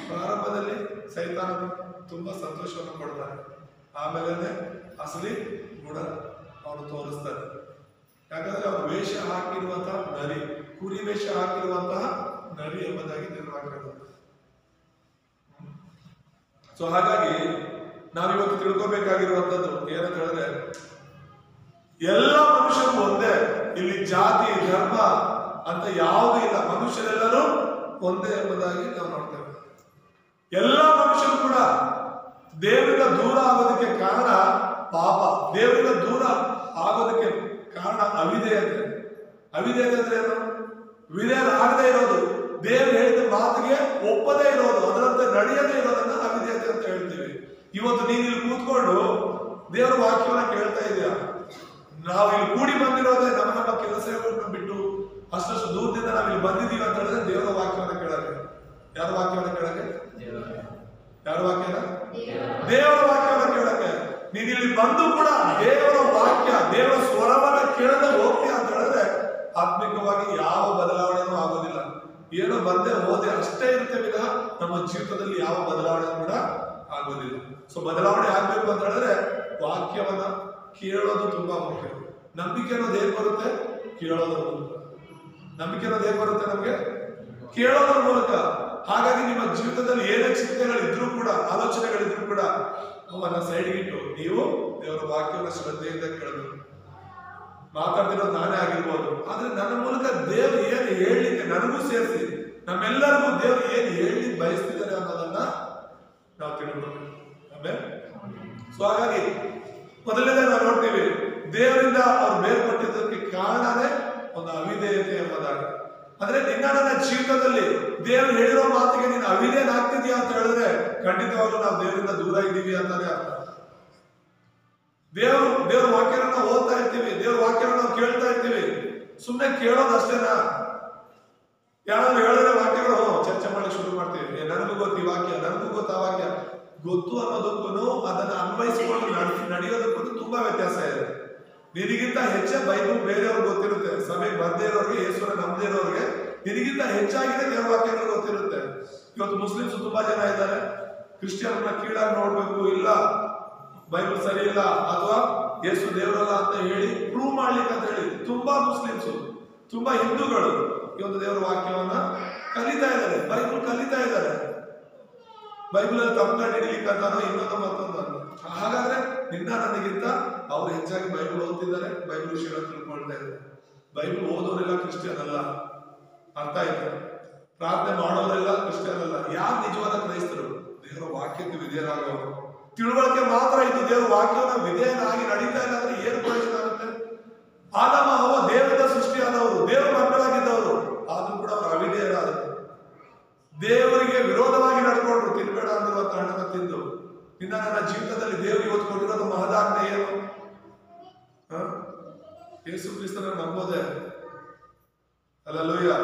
ಪ್ರಾರಂಭದಲ್ಲಿ ಸೈತಾನ ತುಂಬಾ ಸಂತೋಷವನ್ನು ಕೊಡ್ತಾನೆ, ಆಮೇಲೆ ಅಸಲಿ ಗುಣ ಅವನು ತೋರಿಸ್ತಾನೆ. ಯಾಕಂದ್ರೆ ಅವನು ವೇಷ ಹಾಕಿರುವಂತಹ ನರಿ, ಕುರಿ ವೇಷ ಹಾಕಿರುವಂತಹ ನರಿ ಎಂಬುದಾಗಿ ನಿರ್ವಾಹಕ. ಸೊ ಹಾಗಾಗಿ ನಾವಿವತ್ತು ತಿಳ್ಕೊಬೇಕಾಗಿರುವಂತದ್ದು ಏನಂತ ಹೇಳಿದ್ರೆ, ಎಲ್ಲ ಮನುಷ್ಯರು ಒಂದೇ. ಇಲ್ಲಿ ಜಾತಿ ಧರ್ಮ ಅಂತ ಯಾವುದೂ ಇಲ್ಲ, ಮನುಷ್ಯರೆಲ್ಲರೂ ಒಂದೇ ಎಂಬುದಾಗಿ ನಾವು ನೋಡ್ತೇವೆ. ಎಲ್ಲ ಮನುಷ್ಯರು ಕೂಡ ದೇವರಿಂದ ದೂರ ಆಗೋದಕ್ಕೆ ಕಾರಣ ಪಾಪ. ದೇವರಿಂದ ದೂರ ಆಗೋದಕ್ಕೆ ಕಾರಣ ಅವಿಧೇಯತೆ. ಅವಿಧೇಯತೆ ಅಂದ್ರೆ ಏನು? ವಿಧೇಯರಾಗದೇ ಇರೋದು, ದೇವರು ಹೇಳಿದ ಮಾತಿಗೆ ಒಪ್ಪದೇ ಇರೋದು, ಅದರಂತೆ ನಡೆಯದೇ ಇರೋದನ್ನ ಅವಿಧೇಯತೆ ಅಂತ ಹೇಳ್ತೀವಿ. ಇವತ್ತು ನೀನು ಇಲ್ಲಿ ಕೂತ್ಕೊಂಡು ದೇವರ ವಾಕ್ಯವನ್ನ ಕೇಳ್ತಾ ಇದೆಯಾ? ನಾವು ಇಲ್ಲಿ ಕೂಡಿ ಬಂದಿರೋದೇ ನಮ್ಮ ನಮ್ಮ ಕೆಲಸಗಳನ್ನ ಬಿಟ್ಟು ಅಷ್ಟಷ್ಟು ದೂರದಿಂದ ನಾವು ಇಲ್ಲಿ ಬಂದಿದ್ದೀವಿ ಅಂತ ಹೇಳಿದ್ರೆ ದೇವರ ವಾಕ್ಯವನ್ನ ಕೇಳಕ್ಕೆ. ಯಾರ ವಾಕ್ಯವನ್ನ ಕೇಳಕ್ಕೆ? ಯಾರ ವಾಕ್ಯನ? ದೇವರ ವಾಕ್ಯವನ್ನ ಕೇಳಕ್ಕೆ. ನೀನು ಇಲ್ಲಿ ಬಂದು ಕೂಡ ದೇವರ ವಾಕ್ಯ, ದೇವರ ಸ್ವರವನ್ನ ಕೇಳದೆ ಹೋಗ್ತೀಯ ಅಂತ ಹೇಳಿದ್ರೆ ಆತ್ಮಿಕವಾಗಿ ಯಾವ ಬದಲಾವಣೆನೂ ಆಗೋದಿಲ್ಲ. ಏನೋ ಬಂದೆ ಹೋದೆ ಅಷ್ಟೇ ಇರುತ್ತೆ ವಿನಃ ನಮ್ಮ ಜೀವಿತದಲ್ಲಿ ಯಾವ ಬದಲಾವಣೆ ಕೂಡ ಆಗೋದಿಲ್ಲ. ಸೊ ಬದಲಾವಣೆ ಆಗ್ಬೇಕು ಅಂತ ಹೇಳಿದ್ರೆ ವಾಕ್ಯವನ್ನ ಕೇಳೋದು ತುಂಬಾ ಮುಖ್ಯ. ನಂಬಿಕೆ ಅನ್ನೋದು ಹೇಗೆ ಬರುತ್ತೆ? ಕೇಳೋದ್ರ ಮೂಲಕ. ನಂಬಿಕೆ ಅನ್ನೋದು ಹೇಗೆ ಬರುತ್ತೆ? ನಮ್ಗೆ ಕೇಳೋದ್ರ ಮೂಲಕ. ಹಾಗಾಗಿ ನಿಮ್ಮ ಜೀವಿತದಲ್ಲಿ ಏನೇ ಚಿಂತೆಗಳಿದ್ರು ಕೂಡ, ಆಲೋಚನೆಗಳಿದ್ರು ಕೂಡ ಅವನ್ನ ಸೈಡ್ಗಿಟ್ಟು ನೀವು ದೇವರ ವಾಕ್ಯವನ್ನು ಶ್ರದ್ಧೆಯಿಂದ ಕೇಳಬೇಕು. ಮಾತಾಡ್ತಿರೋದು ನಾನೇ ಆಗಿರ್ಬೋದು, ಆದ್ರೆ ನನ್ನ ಮೂಲಕ ದೇವರು ಏನು ಹೇಳಲಿಕ್ಕೆ, ನನಗೂ ಸೇರಿಸಿ ನಮ್ಮೆಲ್ಲರಿಗೂ ದೇವರು ಏನು ಹೇಳಲಿಕ್ಕೆ ಬಯಸ್ತಿದ್ದಾರೆ ಅನ್ನೋದನ್ನ ನಾವು ತಿಳ್ಕೊಬೇಕು. ಆಮೇಲೆ ಸೊ ಹಾಗಾಗಿ ಮೊದಲನೇ ನಾವು ನೋಡ್ತೀವಿ, ದೇವರಿಂದ ಅವ್ರು ಬೇರ್ಪಟ್ಟಿದ್ದಕ್ಕೆ ಕಾರಣನೇ ಒಂದು ಅವಿಧೇಯತೆ ಎಂಬುದಾಗಿ. ಅಂದ್ರೆ ನಿನ್ನ ನನ್ನ ಜೀವಿತದಲ್ಲಿ ದೇವರು ಹೇಳಿರೋ ಮಾತಿಗೆ ನೀನು ಅವಿಧೇಯನಾಗ್ತಿದ್ಯಾ ಅಂತ ಹೇಳಿದ್ರೆ ಖಂಡಿತವಾಗ್ಲೂ ನಾವು ದೇವರಿಂದ ದೂರ ಇದ್ದೀವಿ ಅಂತಾನೆ ಅರ್ಥ. ದೇವ್ರ ವಾಕ್ಯನ ಓದ್ತಾ ಇರ್ತೀವಿ, ದೇವ್ರ ವಾಕ್ಯನ ನಾವು ಕೇಳ್ತಾ ಇರ್ತೀವಿ, ಸುಮ್ಮನೆ ಕೇಳೋದಷ್ಟೇನಾ? ಯಾರಾದ್ರೂ ಹೇಳಿದ್ರೆ ವಾಕ್ಯಗಳು ಚರ್ಚೆ ಮಾಡಿ ಶುರು ಮಾಡ್ತೀವಿ. ನನಗೂ ಗೊತ್ತು ಈ ವಾಕ್ಯ, ನನಗೂ ಗೊತ್ತು ಆ ವಾಕ್ಯ. ಗೊತ್ತು ಅನ್ನೋದಕ್ಕೂ ಅದನ್ನ ಅನ್ವಯಿಸಿಕೊಂಡು ನಡೆಯೋದಕ್ಕೂ ತುಂಬಾ ವ್ಯತ್ಯಾಸ ಇದೆ. ನಿನಗಿಂತ ಹೆಚ್ಚೇ ಬೈಬಲ್ ಬೇರೆಯವ್ರಿಗೆ ಗೊತ್ತಿರುತ್ತೆ. ಸಭೆಗೆ ಬರ್ದೇ ಇರೋರಿಗೆ, ಯೇಸುನ ನಂಬದೇ ಇರೋರಿಗೆ ನಿನಗಿಂತ ಹೆಚ್ಚಾಗಿದೆ ದೇವ್ರ ವಾಕ್ಯಗಳು ಗೊತ್ತಿರುತ್ತೆ. ಇವತ್ತು ಮುಸ್ಲಿಮ್ಸ್ ತುಂಬಾ ಜನ ಇದ್ದಾರೆ, ಕ್ರಿಶ್ಚಿಯನ್ರನ್ನ ಕೀಳಾಗಿ ನೋಡ್ಬೇಕು, ಇಲ್ಲ ಬೈಬಲ್ ಸರಿ ಇಲ್ಲ ಅಥವಾ ಯೇಸು ದೇವರಲ್ಲ ಅಂತ ಹೇಳಿ ಪ್ರೂವ್ ಮಾಡ್ಲಿಕ್ಕೆ ಅಂತ ಹೇಳಿ ತುಂಬಾ ಮುಸ್ಲಿಮ್ಸ್, ತುಂಬಾ ಹಿಂದೂಗಳು ಇವತ್ತು ದೇವರ ವಾಕ್ಯವನ್ನ ಕಲಿತಾ ಇದ್ದಾರೆ, ಬೈಬಲ್ ಕಲಿತಾ ಇದ್ದಾರೆ. ಬೈಬಲ್ ಅಲ್ಲಿ ತಪ್ಪು ಹಿಡಿಲಿಕ್ಕೆ ಅಂತಾನೋ ಇನ್ನೊಂದು ಮತ್ತೊಂದು. ಹಾಗಾದ್ರೆ ನಿನ್ನ ನನಗಿಂತ ಅವ್ರು ಹೆಚ್ಚಾಗಿ ಬೈಬಲ್ ಓದ್ತಿದ್ದಾರೆ, ಬೈಬಲ್ ವಿಷಯ ತಿಳ್ಕೊಳ್ತಾ ಇದ್ದಾರೆ. ಬೈಬಲ್ ಓದೋರೆಲ್ಲ ಕ್ರಿಶ್ಚಿಯನ್ ಅಲ್ಲ, ಅರ್ಥ ಆಯ್ತು? ಪ್ರಾರ್ಥನೆ ಮಾಡೋರೆಲ್ಲ ಕ್ರಿಶ್ಚಿಯನ್ ಅಲ್ಲ. ಯಾರು ನಿಜವಾದ ಕ್ರೈಸ್ತರು? ದೇವರ ವಾಕ್ಯಕ್ಕೆ ವಿಧೇಯರಾಗೋರು. ತಿಳುವಳಿಕೆ ಮಾತ್ರ ಇದ್ದು ದೇವರ ವಾಕ್ಯವನ್ನ ವಿಧೇಯನಾಗಿ ನಡೀತಾ ಇಲ್ಲ ಅಂದ್ರೆ ಏನು ಪ್ರಯೋಜನ ಆಗುತ್ತೆ? ಆದಮ ಹವ್ವ ದೇವರಿಂದ ಸೃಷ್ಟಿಯಾದವರು, ದೇವರ ಮಕ್ಕಳಾಗಿದ್ದವರು, ಆದ್ರೂ ಕೂಡ ಅವರು ಅವಿಧೇಯರಾದರು. ದೇವರಿಗೆ ವಿರೋಧವಾಗಿ ನಡ್ಕೊಂಡ್ರು. ತಿನ್ಬೇಡ ಅಂದಿರುವಂತ ಹಣ್ಣನ್ನು ತಿಂದು. ಇನ್ನ ನನ್ನ ಜೀವಿತದಲ್ಲಿ ದೇವರು ಇವತ್ತು ಕೊಟ್ಟಿರೋದು ಮಹದಾಜ್ಞೆ ಏನು? ಯೇಸು ಕ್ರಿಸ್ತನ ನಂಬೋದೆ. ಹಲ್ಲೆಲೂಯಾ.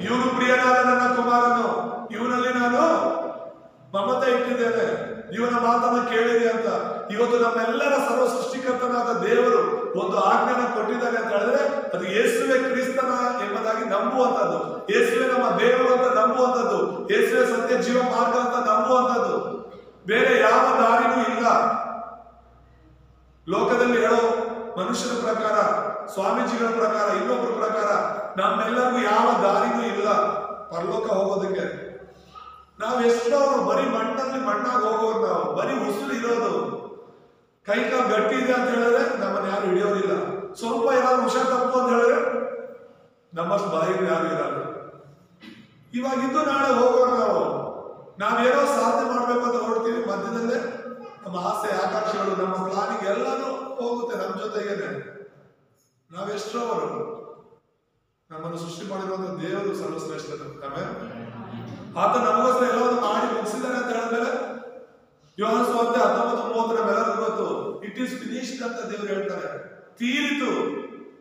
ಇವನು ಪ್ರಿಯನಾದ ನನ್ನ ಕುಮಾರನು, ಇವನಲ್ಲಿ ನಾನು ಮಮತೆ ಇಟ್ಟಿದ್ದೇನೆ, ಇವನ ಮಾತನ್ನ ಕೇಳಿದೆ ಅಂತ. ಇವತ್ತು ನಮ್ಮೆಲ್ಲರ ಸರ್ವ ಸೃಷ್ಟಿಕರ್ತನಾದ ದೇವರು ಒಂದು ಆಜ್ಞೆನ ಕೊಟ್ಟಿದ್ದಾರೆ ಅಂತ ಹೇಳಿದ್ರೆ ಅದು ಯೇಸುವೆ ಕ್ರಿಸ್ತನ ಎಂಬುದಾಗಿ ನಂಬುವಂತದ್ದು, ಯೇಸುವೆ ನಮ್ಮ ದೇವರು ಅಂತ ನಂಬುವಂತದ್ದು, ಯೇಸುವೆ ಸತ್ಯ ಜೀವ ಮಾರ್ಗ ಅಂತ ನಂಬುವಂತದ್ದು. ಬೇರೆ ಯಾವ ದಾರಿನೂ ಇಲ್ಲ. ಲೋಕದಲ್ಲಿ ಹೇಳೋ ಮನುಷ್ಯರ ಪ್ರಕಾರ, ಸ್ವಾಮೀಜಿಗಳ ಪ್ರಕಾರ, ಇನ್ನೊಬ್ಬರ ಪ್ರಕಾರ ನಮ್ಮೆಲ್ಲರಿಗೂ ಯಾವ ದಾರಿನೂ ಇಲ್ಲ ಪರಲೋಕ ಹೋಗೋದಕ್ಕೆ. ನಾವು ಎಷ್ಟೋ ಬರೀ ಮಣ್ಣಲ್ಲಿ ಮಣ್ಣಾಗಿ ಹೋಗೋರು, ನಾವು ಬರೀ ಉಸಿರು ಇರೋದು. ಕೈ ಕಾಲು ಗಟ್ಟಿ ಇದೆ ಅಂತ ಹೇಳಿದ್ರೆ ನಮ್ಮನ್ನ ಯಾರು ಹಿಡಿಯೋದಿಲ್ಲ. ಸ್ವಲ್ಪ ಏನಾದ್ರು ಹುಷಾರ್ ತಪ್ಪು ಅಂತ ಹೇಳಿದ್ರೆ ನಮ್ಮಷ್ಟು ಬಾಯಿಗೆ ಯಾರು ಇರಲ್ಲ. ಇವಾಗಿದ್ದು ನಾಳೆ ಹೋಗೋರು ನಾವು. ನಾವೇನೋ ಸಾಧನೆ ಮಾಡ್ಬೇಕು ಅಂತ ಹೊರಡ್ತೀವಿ, ಮಧ್ಯದಲ್ಲೇ ನಮ್ಮ ಆಸೆ ಆಕಾಂಕ್ಷೆಗಳು, ನಮ್ಮ ಪ್ಲಾನಿಂಗ್ ಎಲ್ಲಾನು ಹೋಗುತ್ತೆ ನಮ್ಮ ಜೊತೆಗೇನೆ. ನಾವೆಷ್ಟೋ ಅವರು ನಮ್ಮನ್ನು ಸೃಷ್ಟಿ ಮಾಡಿರುವಂತ ದೇವರು ಸರ್ವಶ್ರೇಷ್ಠ. ಆಮೇಲೆ ಆತ ನಮಗೋಸ್ಕರ ಎಲ್ಲವನ್ನು ಮಾಡಿ ಮುಗಿಸಿದ್ದಾರೆ ಅಂತ ಹೇಳಿದ್ಮೇಲೆ ಯೋಹಾನ ಸುವಾರ್ತೆ 19:30 ನಮ್ಮೆಲ್ಲರಿಗೂ ಗೊತ್ತು. ಇಟ್ ಈಸ್ ಫಿನಿಶ್ಡ್ ಅಂತ ದೇವರು ಹೇಳ್ತಾರೆ. ತೀರಿತು.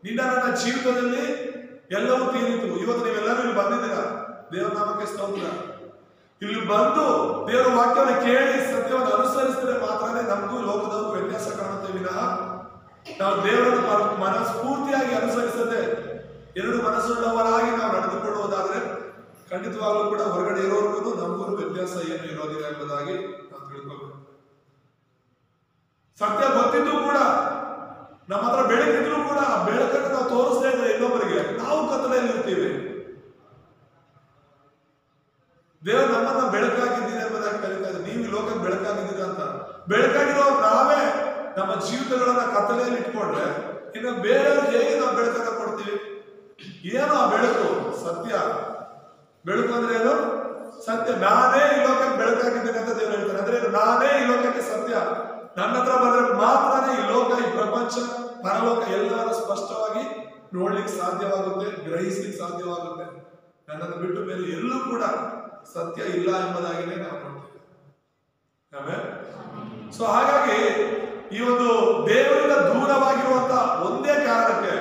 ನಿನ್ನ ನನ್ನ ಜೀವಿತದಲ್ಲಿ ಎಲ್ಲವೂ ತೀರಿತು. ಇವತ್ತು ನೀವೆಲ್ಲರೂ ಇಲ್ಲಿ ಬಂದಿದ್ದೀರಾ, ದೇವರ ನಾಮಕ್ಕೆ ಸ್ತೋತ್ರ. ಇಲ್ಲಿ ಬಂದು ದೇವರ ವಾಕ್ಯವನ್ನು ಕೇಳಿ ಸತ್ಯವನ್ನು ಅನುಸರಿಸಿದ್ರೆ ಮಾತ್ರನೇ ನಮಗೂ ಲೋಕದವರೆಗೂ ವ್ಯತ್ಯಾಸ ಕಾಣುತ್ತೆ ವಿನಃ ನಾವು ದೇವರನ್ನು ಮನಸ್ಫೂರ್ತಿಯಾಗಿ ಅನುಸರಿಸದೆ ಎರಡು ಮನಸ್ಸುಳ್ಳವರಾಗಿ ನಾವು ನಡೆದುಕೊಳ್ಳುವುದಾದ್ರೆ ಖಂಡಿತವಾಗ್ಲೂ ಕೂಡ ಹೊರಗಡೆ ಇರೋರ್ಗೂ ನಮಗೂ ವ್ಯತ್ಯಾಸ ಏನು ಇರೋದಿಲ್ಲ ಎಂಬುದಾಗಿ ನಾವು ತಿಳ್ಕೊಬೇಕು. ಸತ್ಯ ಗೊತ್ತಿದ್ದು ಕೂಡ ನಮ್ಮ ಹತ್ರ ಬೆಳಕಿದ್ರು ಕೂಡ ಆ ಬೆಳಕನ್ನು ನಾವು ತೋರಿಸ್ತಾ ಇದ್ರೆ ಇನ್ನೊಬ್ಬರಿಗೆ, ನಾವು ಕತ್ತಲೆಯಲ್ಲಿ ಇರ್ತೀವಿ. ದೇವರು ನಮ್ಮನ್ನ ಬೆಳಕಾಗಿದ್ದೀರಿ ಎಂಬುದಾಗಿ ಕರೀತಾ ಇದ್ದಾರೆ. ನೀವು ಈ ಲೋಕಕ್ಕೆ ಬೆಳಕಾಗಿದ್ದೀರಾ ಅಂತ. ಬೆಳಕಾಗಿರೋ ನಾವೇ ನಮ್ಮ ಜೀವಿತಗಳನ್ನ ಕತ್ತಲೆಯಲ್ಲಿ ಇಟ್ಕೊಂಡ್ರೆ ಇನ್ನು ಬೇರೆಯವ್ರಿಗೆ ಹೇಗೆ ನಾವು ಬೆಳಕನ್ನ ಕೊಡ್ತೀವಿ? ಏನು ಆ ಬೆಳಕು? ಸತ್ಯ. ಬೆಳಕು ಅಂದ್ರೆ ಏನು? ಸತ್ಯ. ನಾನೇ ಈ ಲೋಕಕ್ಕೆ ಬೆಳಕಾಗಿದ್ದೀನಿ ಅಂತ ದೇವರು ಹೇಳ್ತಾರೆ. ಅಂದ್ರೆ ನಾನೇ ಈ ಲೋಕಕ್ಕೆ ಸತ್ಯ. ನನ್ನ ಹತ್ರ ಬಂದ್ರೆ ಮಾತ್ರನೇ ಈ ಲೋಕ, ಈ ಪ್ರಪಂಚ, ಪರಲೋಕ ಎಲ್ಲವನ್ನ ಸ್ಪಷ್ಟವಾಗಿ ನೋಡ್ಲಿಕ್ಕೆ ಸಾಧ್ಯವಾಗುತ್ತೆ, ಗ್ರಹಿಸ್ಲಿಕ್ಕೆ ಸಾಧ್ಯವಾಗುತ್ತೆ. ನನ್ನನ್ನು ಬಿಟ್ಟು ಬೇರೆ ಎಲ್ಲೂ ಕೂಡ ಸತ್ಯ ಇಲ್ಲ ಎಂಬುದಾಗಿನೇ ನಾವು ನೋಡ್ತೇವೆ. ಆಮೇಲೆ ಸೊ ಹಾಗಾಗಿ ಈ ಒಂದು ದೇವರಿಂದ ದೂರವಾಗಿರುವಂತ ಒಂದೇ ಕಾರಣಕ್ಕೆ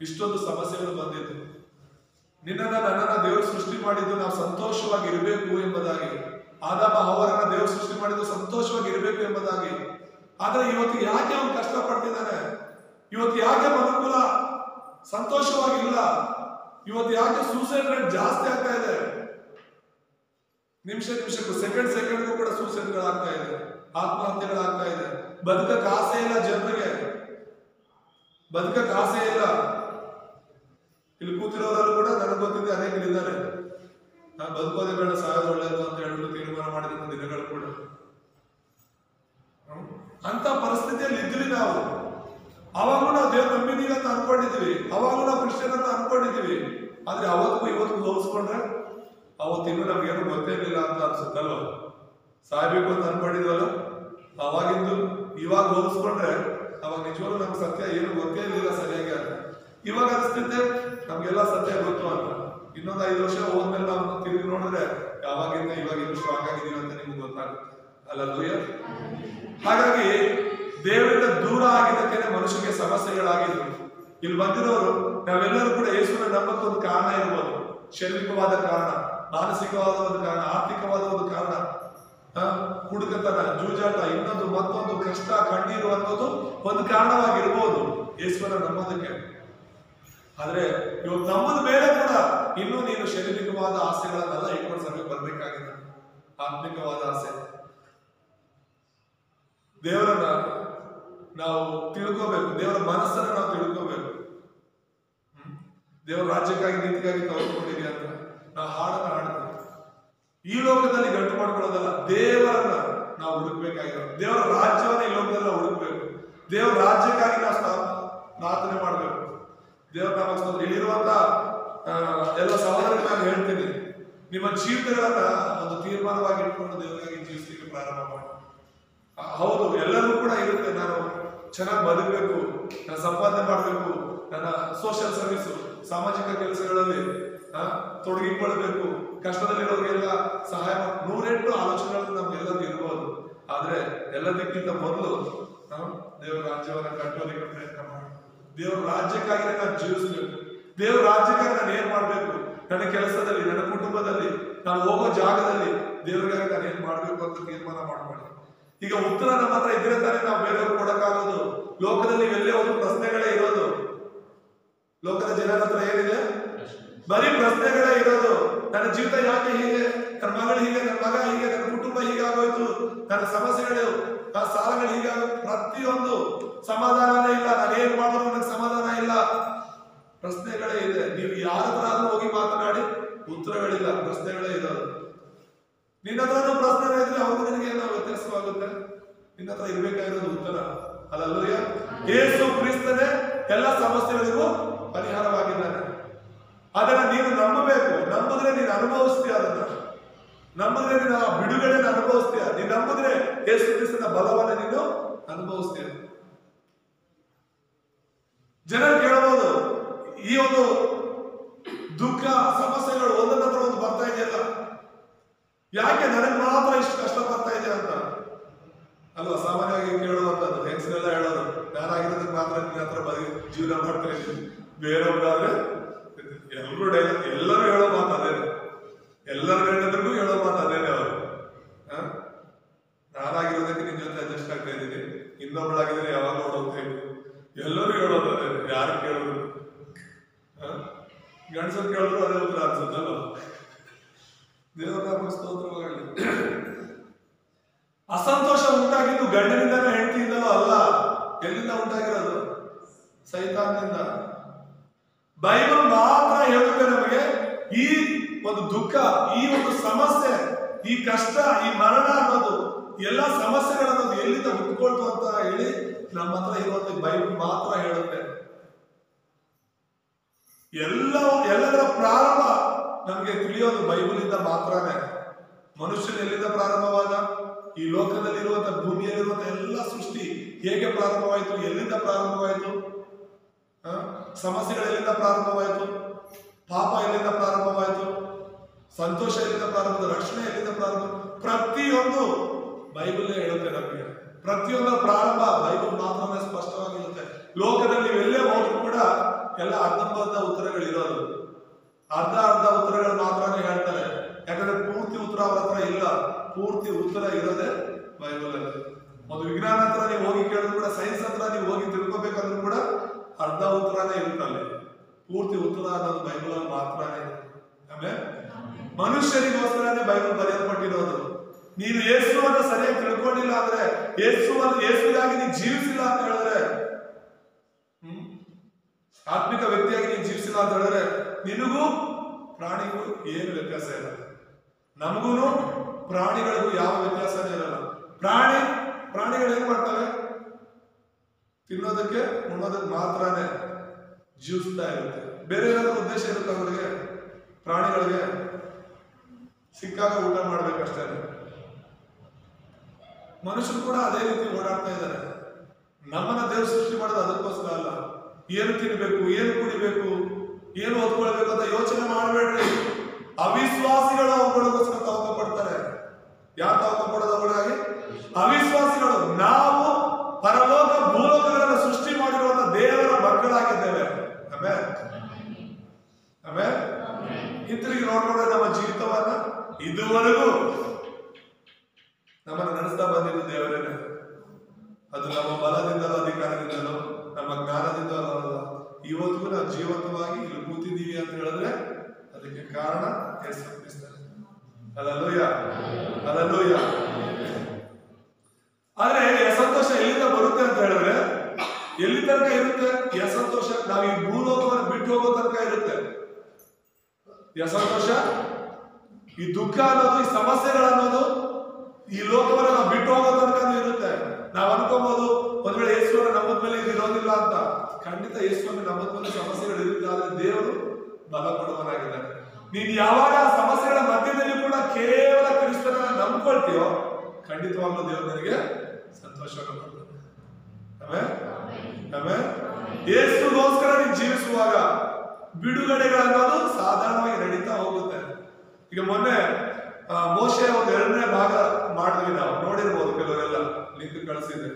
ಇಷ್ಟೊಂದು ಸಮಸ್ಯೆಗಳು ಬಂದಿದ್ದು. ನಿನ್ನನ್ನ ನನ್ನನ್ನ ದೇವರು ಸೃಷ್ಟಿ ಮಾಡಿದ್ದು ನಾವು ಸಂತೋಷವಾಗಿ ಇರಬೇಕು ಎಂಬುದಾಗಿ. ಆದಾಮ ಹವ್ವರನ್ನ ದೇವರು ಸೃಷ್ಟಿ ಮಾಡಿದ್ದು ಸಂತೋಷವಾಗಿ ಇರಬೇಕು ಎಂಬುದಾಗಿ. ಆದ್ರೆ ಇವತ್ತು ಯಾಕೆ ಅವನು ಕಷ್ಟ ಪಡ್ತಿದ್ದಾನೆ? ಇವತ್ತು ಯಾಕೆ ಮನುಕುಲ ಸಂತೋಷವಾಗಿಲ್ಲ? ಇವತ್ತು ಯಾಕೆ ಸೂಸೈಡ್ ರೇಟ್ ಜಾಸ್ತಿ ಆಗ್ತಾ ಇದೆ? ನಿಮಿಷಕ್ಕೂ ಸೆಕೆಂಡ್ಗೂ ಕೂಡ ಸೂಸೈಡ್ಗಳಾಗ್ತಾ ಇದೆ, ಆತ್ಮಹತ್ಯೆಗಳಾಗ್ತಾ ಇದೆ. ಬದುಕಕ್ಕೆ ಆಸೆ ಇಲ್ಲ ಜನರಿಗೆ, ಬದುಕಕ್ಕೆ ಆಸೆ ಇಲ್ಲ. ಇಲ್ಲಿ ಕೂತಿರೋರು ಕೂಡ ನನಗೆ ಗೊತ್ತಿದೆ ಅನೇಕರಿದ್ದಾರೆ, ಬದುಕೋದೇ ಬೇಡ ಸಾಯೋದು ಒಳ್ಳೇದು ಅಂತ ಹೇಳ್ಬಿಟ್ಟು ತೀರ್ಮಾನ ಮಾಡಿದ ದಿನಗಳು ಕೂಡ. ಅಂತ ಪರಿಸ್ಥಿತಿಯಲ್ಲಿ ಇದ್ವಿ ನಾವು. ಅವಾಗೂ ನಾವು ದೇವ್ರು ನಂಬಿದೀವಿ ಅಂತ ಅನ್ಕೊಂಡಿದೀವಿ, ಅವಾಗೂ ನಾವು ಕ್ರಿಶ್ಚಿಯನ್ ಅಂತ ಅನ್ಕೊಂಡಿದೀವಿ. ಆದ್ರೆ ಅವತ್ತಿಗೂ ಇವತ್ತಿಗೂ ಹೋಲಿಸ್ಕೊಂಡ್ರೆ ಅವತ್ತಿನ್ನೂ ನಮ್ಗೇನು ಗೊತ್ತೇ ಇರಲಿಲ್ಲ ಅಂತ ಅನ್ಸುತ್ತಲ್ವ. ಸಾಯ್ಬೇಕು ಅಂತ ಅನ್ಕೊಂಡಿದ್ವಲ್ಲ ಅವಾಗಿಂದು ಇವಾಗ ಹೋಲಿಸ್ಕೊಂಡ್ರೆ ಅವಾಗ ನಿಜವಾಗ್ಲೂ ನಮ್ಗೆ ಸತ್ಯ ಏನು ಗೊತ್ತೇ ಇರಲಿಲ್ಲ ಸರಿಯಾಗಿ ಅಂತ. ಇವಾಗ ಅನಿಸ್ತಿದ್ದೆ ನಮ್ಗೆಲ್ಲ ಸತ್ಯ ಗೊತ್ತು ಅಂತ. ಇನ್ನೊಂದು 5 ವರ್ಷ ಹೋದ್ಮೇಲೆ ನಾವು ತಿರುಗಿ ನೋಡಿದ್ರೆ ಯಾವಾಗಿಂದ ಇವಾಗ ಇನ್ನೂ ಸ್ಟ್ರಾಂಗ್ ಆಗಿದೀವಿ ಅಂತ ನಿಮ್ಗೆ ಗೊತ್ತಾಗುತ್ತೆ ಅಲ್ಲೂಯ್ಯ. ಹಾಗಾಗಿ ದೇವರಿಂದ ದೂರ ಆಗಿದ್ದಕ್ಕೆ ಮನುಷ್ಯನಿಗೆ ಸಮಸ್ಯೆಗಳಾಗಿದ್ವು. ಇಲ್ಲಿ ಬಂದಿರೋರು ನಾವೆಲ್ಲರೂ ಕೂಡ ಯೇಸುವಿನ ನಂಬಕ್ಕೆ ಒಂದು ಕಾರಣ ಇರ್ಬೋದು. ಶಾರೀರಿಕವಾದ ಕಾರಣ, ಮಾನಸಿಕವಾದ ಒಂದು ಕಾರಣ, ಆರ್ಥಿಕವಾದ ಒಂದು ಕಾರಣ, ಹುಡುಕತನ, ಜೂಜಾಟ, ಇನ್ನೊಂದು ಮತ್ತೊಂದು ಕಷ್ಟ, ಕಣ್ಣೀರು ಅನ್ನೋದು ಒಂದು ಕಾರಣವಾಗಿರ್ಬೋದು ಯೇಸುವಿನ ನಂಬೋದಕ್ಕೆ. ಆದ್ರೆ ಇವತ್ತು ನಂಬದ ಮೇಲೆ ಕೂಡ ಇನ್ನೂ ನೀನು ಶಾರೀರಿಕವಾದ ಆಸೆಗಳನ್ನೆಲ್ಲ ಇಟ್ಕೊಂಡು ಸಮಯಕ್ಕೆ ಬರ್ಬೇಕಾಗಿದೆ. ಆತ್ಮಿಕವಾದ ಆಸೆ, ದೇವರನ್ನ ನಾವು ತಿಳ್ಕೋಬೇಕು, ದೇವರ ಮನಸ್ಸನ್ನ ನಾವು ತಿಳ್ಕೋಬೇಕು. ದೇವರ ರಾಜ್ಯಕ್ಕಾಗಿ ನೀತಿಗಾಗಿ ತಗೊಂಡಿದೀವಿ ಅಂತ ನಾವು ಹಾಡನ್ನ ಹಾಡ್ತೀವಿ. ಈ ಲೋಕದಲ್ಲಿ ಗಂಟು ಮಾಡ್ಕೊಳ್ಳೋದಲ್ಲ, ದೇವರನ್ನ ನಾವು ಹುಡುಕ್ಬೇಕಾಗಿರೋದು. ದೇವರ ರಾಜ್ಯವನ್ನ ಈ ಲೋಕದಲ್ಲಿ ಹುಡುಕ್ಬೇಕು. ದೇವರ ರಾಜ್ಯಕ್ಕಾಗಿ ನಾವು ಪ್ರಾರ್ಥನೆ ಮಾಡ್ಬೇಕು. ದೇವರ ನಾಮಕ್ಕೆ ಇಲ್ಲಿರುವಂತ ಎಲ್ಲ ಸಹೋದರರಿಗೆ ನಾನು ಹೇಳ್ತೀನಿ, ನಿಮ್ಮ ಜೀವಿತಗಳನ್ನ ಒಂದು ತೀರ್ಮಾನವಾಗಿ ಇಟ್ಕೊಂಡು ದೇವರಿಗಾಗಿ ಜೀವಿಸಲಿಕ್ಕೆ ಪ್ರಾರಂಭ ಮಾಡಿ. ಹೌದು, ಎಲ್ಲರೂ ಕೂಡ ಇರುತ್ತೆ, ನಾನು ಚೆನ್ನಾಗಿ ಬದುಕಬೇಕು, ನಾನು ಸಂಪಾದನೆ ಮಾಡಬೇಕು, ನನ್ನ ಸೋಷಿಯಲ್ ಸರ್ವಿಸ್, ಸಾಮಾಜಿಕ ಕೆಲಸಗಳಲ್ಲಿ ತೊಡಗಿಕೊಳ್ಬೇಕು, ಕಷ್ಟದಲ್ಲಿರೋರಿಗೆಲ್ಲ ಸಹಾಯ 108 ಆಲೋಚನೆಗಳು ನಮ್ಗೆಲ್ಲರಿಗೂ ಇರ್ಬೋದು. ಆದ್ರೆ ಎಲ್ಲದಕ್ಕಿಂತ ಮೊದಲು ನಾವು ದೇವರ ರಾಜ್ಯವನ್ನ ಕಟ್ಟೋದಕ್ಕೆ ಪ್ರಯತ್ನ ಮಾಡಿ. ದೇವರ ರಾಜ್ಯಕ್ಕಾಗಿ ನಾನು ಜೀವಿಸ್ಬೇಕು. ದೇವರ ರಾಜ್ಯಕ್ಕಾಗಿ ನಾನು ಏನ್ ಮಾಡ್ಬೇಕು, ನನ್ನ ಕೆಲಸದಲ್ಲಿ, ನನ್ನ ಕುಟುಂಬದಲ್ಲಿ, ನಾನು ಹೋಗೋ ಜಾಗದಲ್ಲಿ ದೇವರಿಗಾಗಿ ನಾನು ಏನ್ ಮಾಡ್ಬೇಕು ಅಂತ ತೀರ್ಮಾನ ಮಾಡ್ಕೊಳ್ಳಿ. ಈಗ ಉತ್ತರ ನಮ್ಮ ಹತ್ರ ಇದ್ರೆ ತಾನೇ ನಾವು ಬೇರೆಯವ್ರು ಕೊಡಕ್ಕಾಗೋದು. ಲೋಕದಲ್ಲಿ ಎಲ್ಲೇ ಒಂದು ಪ್ರಶ್ನೆಗಳೇ ಇರೋದು. ಲೋಕದ ಜನರ ಹತ್ರ ಏನಿದೆ, ಬರೀ ಪ್ರಶ್ನೆಗಳೇ ಇರೋದು. ನನ್ನ ಜೀವಿತ ಯಾಕೆ ಹೀಗೆ, ನನ್ನ ಮಗಳು ಹೀಗೆ, ನನ್ನ ಮಗ ಹೀಗೆ, ನನ್ನ ಕುಟುಂಬ ಹೀಗಾಗೋಯ್ತು, ನನ್ನ ಸಮಸ್ಯೆಗಳು, ನನ್ನ ಸಾಲಗಳು ಹೀಗಾಗ, ಪ್ರತಿಯೊಂದು ಸಮಾಧಾನನೇ ಇಲ್ಲ. ನಾನು ಏನ್ ಮಾಡಿದ್ರು ನನಗೆ ಸಮಾಧಾನ ಇಲ್ಲ, ಪ್ರಶ್ನೆಗಳೇ ಇದೆ. ನೀವು ಯಾರ ಹತ್ರ ಆದ್ರೂ ಹೋಗಿ ಮಾತನಾಡಿ, ಉತ್ತರಗಳಿಲ್ಲ, ಪ್ರಶ್ನೆಗಳೇ ಇರೋದು. ನಿನ್ನ ಹತ್ರ ಪ್ರಶ್ನೆ ಇದ್ರೆ ಅವ್ರಿಗೂ ನಿನಗೆ ಏನೋ ವ್ಯತ್ಯಾಸವಾಗುತ್ತೆ. ನಿನ್ನ ಹತ್ರ ಇರ್ಬೇಕಾಗಿರೋದು ಉತ್ತರ. ಅಲ್ಲೂಯ್ಯ. ಯೇಸು ಕ್ರಿಸ್ತನೇ ಎಲ್ಲ ಸಮಸ್ಯೆಗಳಿಗೂ ಪರಿಹಾರವಾಗಿದ್ದಾನೆ. ಅದನ್ನ ನೀನು ನಂಬಬೇಕು. ನಂಬಿದ್ರೆ ನೀನು ಅನುಭವಿಸ್ತೀಯ, ಅದನ್ನ ನಂಬಿದ್ರೆ ನೀನು ಆ ಬಿಡುಗಡೆನ ಅನುಭವಿಸ್ತೀಯ. ನೀನು ನಂಬಿದ್ರೆ ಯೇಸು ಕ್ರಿಸ್ತನ ಬಲವನ್ನ ನೀನು ಅನುಭವಿಸ್ತೀಯ. ಜನರು ಕೇಳಬಹುದು, ಈ ಒಂದು ದುಃಖ ಸಮಸ್ಯೆಗಳು ಒಂದರ ನಂತರ ಒಂದು ಬರ್ತಾ ಇದೆಯಲ್ಲ, ಯಾಕೆ ನನಗೆ ಮಾತ್ರ ಇಷ್ಟು ಕಷ್ಟ ಬರ್ತಾ ಇದೆ ಅಂತ ಅಲ್ವಾ ಸಾಮಾನ್ಯವಾಗಿ ಕೇಳುವಂತದ್ದು. ಹೆಂಗಸರೆಲ್ಲ ಹೇಳೋದು, ನಾನಾಗಿರೋದಕ್ಕೆ ಮಾತ್ರ ನಿನ್ನ ಹತ್ರ ಬರೀ ಜೀವನ ಮಾಡ್ತಾ ಇದ್ದೀನಿ, ಬೇರೊಬ್ಬರಾದ್ರೆ ಎಲ್ಲರೂ ಹೇಳೋ ಮಾತು ಅದೇನೆ. ಎಲ್ಲರ ಗಂಡದ್ರಿಗೂ ಹೇಳೋ ಮಾತು ಅದೇನೆ. ಅವರು ನಾನಾಗಿರೋದಕ್ಕೆ ನಿನ್ ಜೊತೆ ಅಡ್ಜಸ್ಟ್ ಆಗ್ತಾ ಇದ್ದೀನಿ, ಇನ್ನೊಬ್ಬಳಾಗಿದ್ರೆ ಯಾವಾಗ ನೋಡೋಗ್ತಾ ಇದ್ದೀನಿ. ಎಲ್ಲರೂ ಹೇಳೋದು ಅದೇ, ಯಾರು ಕೇಳೋದು. ಗಂಡಸರು ಕೇಳಿದ್ರು ಅದೇ ಉತ್ತರ ಅನ್ಸುತ್ತಲ್ಲ. ದೇವರ ಸ್ತೋತ್ರವಾಗಲಿ. ಅಸಂತೋಷ ಉಂಟಾಗಿದ್ದು ಗಂಡನಿಂದಲೂ ಹೆಂಡತಿಯಿಂದಲೂ ಅಲ್ಲ. ಎಲ್ಲಿಂದ ಉಂಟಾಗಿರೋದು? ಸೈತಾನದಿಂದ. ಬೈಬಲ್ ಮಾತ್ರ ಹೇಳುತ್ತೆ ನಮಗೆ, ಈ ಒಂದು ದುಃಖ, ಈ ಒಂದು ಸಮಸ್ಯೆ, ಈ ಕಷ್ಟ, ಈ ಮರಣ ಅನ್ನೋದು, ಎಲ್ಲ ಸಮಸ್ಯೆಗಳನ್ನೋದು ಎಲ್ಲಿಂದ ಹುಟ್ಕೊಳ್ತು ಅಂತ ಹೇಳಿ ನಮ್ಮ ಹತ್ರ ಇರುವಂತ ಬೈಬಲ್ ಮಾತ್ರ ಹೇಳುತ್ತೆ. ಎಲ್ಲದರ ಪ್ರಾರಂಭ ನಮ್ಗೆ ತಿಳಿಯೋದು ಬೈಬಲ್ ಇಂದ ಮಾತ್ರನೇ. ಮನುಷ್ಯನ ಎಲ್ಲಿಂದ ಪ್ರಾರಂಭವಾದ, ಈ ಲೋಕದಲ್ಲಿರುವಂತ ಭೂಮಿಯಲ್ಲಿರುವಂತ ಎಲ್ಲ ಸೃಷ್ಟಿ ಹೇಗೆ ಪ್ರಾರಂಭವಾಯಿತು, ಎಲ್ಲಿಂದ ಪ್ರಾರಂಭವಾಯಿತು, ಸಮಸ್ಯೆಗಳು ಎಲ್ಲಿಂದ ಪ್ರಾರಂಭವಾಯಿತು, ಪಾಪ ಎಲ್ಲಿಂದ ಪ್ರಾರಂಭವಾಯಿತು, ಸಂತೋಷ ಎಲ್ಲಿಂದ ಪ್ರಾರಂಭ, ರಕ್ಷಣೆ ಎಲ್ಲಿಂದ ಪ್ರಾರಂಭ, ಪ್ರತಿಯೊಂದು ಬೈಬಲ್ ಹೇಳುತ್ತೆ ನಮಗೆ. ಪ್ರತಿಯೊಂದರ ಪ್ರಾರಂಭ ಬೈಬಲ್ ಮಾತ್ರನೇ ಸ್ಪಷ್ಟವಾಗಿರುತ್ತೆ. ಲೋಕದಲ್ಲಿ ಎಲ್ಲೇ ಹೋದ್ರೂ ಕೂಡ ಎಲ್ಲ ಅರ್ಧಂಬರ್ಧ ಉತ್ತರಗಳಿರೋದು, ಅರ್ಧ ಉತ್ತರಗಳು ಮಾತ್ರನೇ ಹೇಳ್ತಾರೆ. ಯಾಕಂದ್ರೆ ಪೂರ್ತಿ ಉತ್ತರ ಅವ್ರ ಹತ್ರ ಇಲ್ಲ. ಪೂರ್ತಿ ಉತ್ತರ ಇರೋದೇ ಬೈಬಲ್ ಅಲ್ಲಿ. ಒಂದು ವಿಜ್ಞಾನ ಹತ್ರ ನೀವು ಹೋಗಿ ಕೇಳಿದ್ರು ಕೂಡ, ಸೈನ್ಸ್ ಹತ್ರ ನೀವು ಹೋಗಿ ತಿಳ್ಕೊಬೇಕಂದ್ರೂ ಕೂಡ ಅರ್ಧ ಉತ್ತರನೇ ಇರುತ್ತಲ್ಲಿ. ಪೂರ್ತಿ ಉತ್ತರ ಅನ್ನೋದು ಬೈಬಲ್ ಅಲ್ಲಿ ಮಾತ್ರನೇ. ಆಮೇಲೆ ಮನುಷ್ಯರಿಗೋಸ್ಕರನೇ ಬೈಬಲ್ ಬರೆಯಲ್ಪಟ್ಟಿರೋದು. ನೀನು ಯೇಸುವನ್ನು ಸರಿಯಾಗಿ ತಿಳ್ಕೊಂಡಿಲ್ಲ ಅಂದ್ರೆ, ಯೇಸುಗಾಗಿ ನೀನು ಜೀವಿಸಿಲ್ಲ ಅಂತ ಹೇಳಿದ್ರೆ, ಆತ್ಮಿಕ ವ್ಯಕ್ತಿಯಾಗಿ ನೀನು ಜೀವಿಸಿಲ್ಲ ಅಂತ ಹೇಳಿದ್ರೆ, ನಿನಗೂ ಪ್ರಾಣಿಗೂ ಏನು ವ್ಯತ್ಯಾಸ ಇಲ್ಲ. ನಮಗೂ ಪ್ರಾಣಿಗಳಿಗೂ ಯಾವ ವ್ಯತ್ಯಾಸನೇ ಇರಲ್ಲ. ಪ್ರಾಣಿಗಳು ಏನ್ ಮಾಡ್ತವೆ? ತಿನ್ನೋದಕ್ಕೆ ಉಣ್ಣೋದಕ್ಕೆ ಮಾತ್ರನೇ ಜೀವಿಸ್ತಾ ಇರುತ್ತೆ. ಬೇರೆ ಏನಾದ್ರೂ ಉದ್ದೇಶ ಇರುತ್ತೆ ಅವರಿಗೆ? ಪ್ರಾಣಿಗಳಿಗೆ ಸಿಕ್ಕಾಗ ಊಟ ಮಾಡ್ಬೇಕಷ್ಟೇ. ಮನುಷ್ಯರು ಕೂಡ ಅದೇ ರೀತಿ ಓಡಾಡ್ತಾ ಇದ್ದಾರೆ. ನಮ್ಮನ್ನ ದೇವರು ಸೃಷ್ಟಿ ಮಾಡೋದು ಅದಕ್ಕೋಸ್ಕರ ಅಲ್ಲ. ಏನು ತಿನ್ಬೇಕು, ಏನು ಕುಡಿಬೇಕು, ಏನು ಓದ್ಕೊಳ್ಬೇಕು ಅಂತ ಯೋಚನೆ ಮಾಡಬೇಡ್ರಿ. ಅವಿಶ್ವಾಸಿಗಳು ಅವುಗಳಿಗೋಸ್ಕರ ತವಕ ಪಡ್ತಾರೆ. ಯಾರು ತವಕ ಪಡೋದು ಅವುಗಳಾಗಿ? ಅವಿಶ್ವಾಸಿಗಳು. ನಾವು ಪರಲೋಕ ಭೂಲೋಕಗಳನ್ನು ಸೃಷ್ಟಿ ಮಾಡಿರುವಂತ ದೇವರ ಮಕ್ಕಳಾಗಿದ್ದೇವೆ. ಆಮೇಲೆ ಹಿಂತಿರುಗಿ ನೋಡ್ಕೊಂಡ್ರೆ ನಮ್ಮ ಜೀವಿತವನ್ನ ಇದುವರೆಗೂ ನಮ್ಮನ್ನು ನಡೆಸ್ತಾ ಬಂದಿದ್ದು ದೇವರೇನೆ. ಅದು ನಮ್ಮ ಬಲದಿಂದಲೋ ಅಧಿಕಾರದಿಂದಲೋ ನಮ್ಮ ಜ್ಞಾನದಿಂದಲೋ ಅಲ್ಲ. ಇವತ್ತಿಗೂ ನಾವು ಜೀವಂತವಾಗಿ ಇಲ್ಲಿ ಕೂತಿದ್ದೀವಿ ಅಂತ ಹೇಳಿದ್ರೆ ಅದಕ್ಕೆ ಕಾರಣ ಯೇಸು ಕ್ರಿಸ್ತ. Hallelujah, hallelujah. ಆದ್ರೆ ಈ ಸಂತೋಷ ಎಲ್ಲಿಂದ ಬರುತ್ತೆ ಅಂತ ಹೇಳಿದ್ರೆ, ಎಲ್ಲಿ ತನಕ ಇರುತ್ತೆ ಈ ಸಂತೋಷ? ನಾವು ಈ ಭೂಲೋಕವನ್ನು ಬಿಟ್ಟು ಹೋಗೋ ತನಕ ಇರುತ್ತೆ ಈ ಸಂತೋಷ. ಈ ದುಃಖ ಅನ್ನೋದು, ಈ ಸಮಸ್ಯೆಗಳನ್ನೋದು ಈ ಲೋಕವನ್ನು ನಾವು ಬಿಟ್ಟು ಹೋಗೋ ತನಕ ಇರುತ್ತೆ. ನಾವು ಅನ್ಕೋಬಹುದು ಒಂದ್ ವೇಳೆ ಯೇಸುವನ್ನು ನಂಬದ ಮೇಲೆ ಇರೋದಿಲ್ಲ ಅಂತ. ಖಂಡಿತ ಯೇಸುವನ್ನು ನಂಬದ ಮೇಲೆ ಸಮಸ್ಯೆಗಳು ಇರುತ್ತೆ. ಆದ್ರೆ ದೇವರು ಬಲ ಕೊಡುವನಾಗಿದ್ದಾನೆ. ನೀನು ಯಾವಾಗ ಸಮಸ್ಯೆಗಳ ಮಧ್ಯದಲ್ಲಿ ಕೂಡ ಕೇವಲ ಕ್ರಿಸ್ತನನ್ನ ನಂಬ್ಕೊಳ್ತೀಯೋ, ಖಂಡಿತವಾಗ್ಲೂ ದೇವರು ನಿನಗೆ ಸಂತೋಷವನ್ನು ಕೊಡ್ತಾನೆ. ಆಮೇಲೆ ಯೇಸುಗೋಸ್ಕರ ನೀನು ಜೀವಿಸುವಾಗ ಬಿಡುಗಡೆಗಳನ್ನೋದು ಸಾಧಾರಣವಾಗಿ ನಡೀತಾ ಹೋಗುತ್ತೆ. ಈಗ ಮೊನ್ನೆ ಮೋಶೆ ಒಂದು 2ನೇ ಭಾಗ ಮಾಡಿದ್ವಿ, ನಾವು ನೋಡಿರ್ಬೋದು, ಕೆಲವರೆಲ್ಲ ಲಿಂಕ್ ಕಳಿಸಿದ್ದೆ.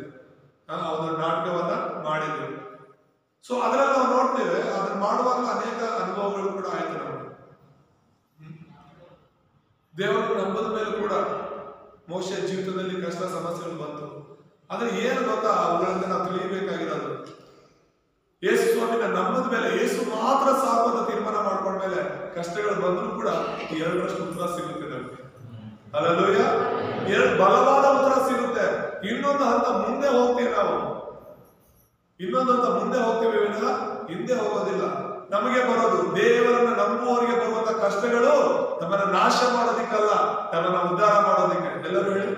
ಒಂದು ನಾಟಕವನ್ನ ಮಾಡಿದ್ವಿ. ಸೊ ಅದರಲ್ಲಿ ನಾವು ನೋಡ್ತೇವೆ, ಅದನ್ನ ಮಾಡುವಾಗ ಅನೇಕ ಅನುಭವಗಳು ಕೂಡ ಆಯ್ತು ನಮಗೆ. ದೇವರು ನಂಬದ ಮೇಲೆ ಕೂಡ ಮೋಶೆ ಜೀವಿತದಲ್ಲಿ ಕಷ್ಟ ಸಮಸ್ಯೆಗಳು ಬಂತು. ಆದ್ರೆ ಏನು ಗೊತ್ತಾ, ಅವುಗಳಿಂದ ನಾವು ತಿಳಿಯಬೇಕಾಗಿರೋದು, ಯೇಸು ಸ್ವಾಮಿನ ನಂಬದ ಮೇಲೆ, ಯೇಸು ಮಾತ್ರ ಸಾಕು ಅಂತ ತೀರ್ಮಾನ ಮಾಡ್ಕೊಂಡ್ಮೇಲೆ ಕಷ್ಟಗಳು ಬಂದರೂ ಕೂಡ 2ರಷ್ಟು ಉತ್ತರ ಸಿಗುತ್ತೆ ನಮಗೆ. ಹಲ್ಲೆಲೂಯಾ. 2 ಬಲವಾದ ಉತ್ತರ ಸಿಗುತ್ತೆ. ಇನ್ನೊಂದು ಹಂತ ಮುಂದೆ ಹೋಗ್ತೀವಿ ನಾವು, ಇನ್ನೊಂದು ಹಂತ ಮುಂದೆ ಹೋಗ್ತೀವಿ ವಿನಃ ಹಿಂದೆ ಹೋಗೋದಿಲ್ಲ. ನಮಗೆ ಬರೋದು, ದೇವರನ್ನ ನಂಬುವವರಿಗೆ ಬರುವಂತ ಕಷ್ಟಗಳು ನಮ್ಮನ್ನ ನಾಶ ಮಾಡೋದಿಕ್ಕಲ್ಲ, ನಮ್ಮನ್ನ ಉದ್ಧಾರ ಮಾಡೋದಿಕ್ಕೆ. ಎಲ್ಲರೂ ಹೇಳಿ,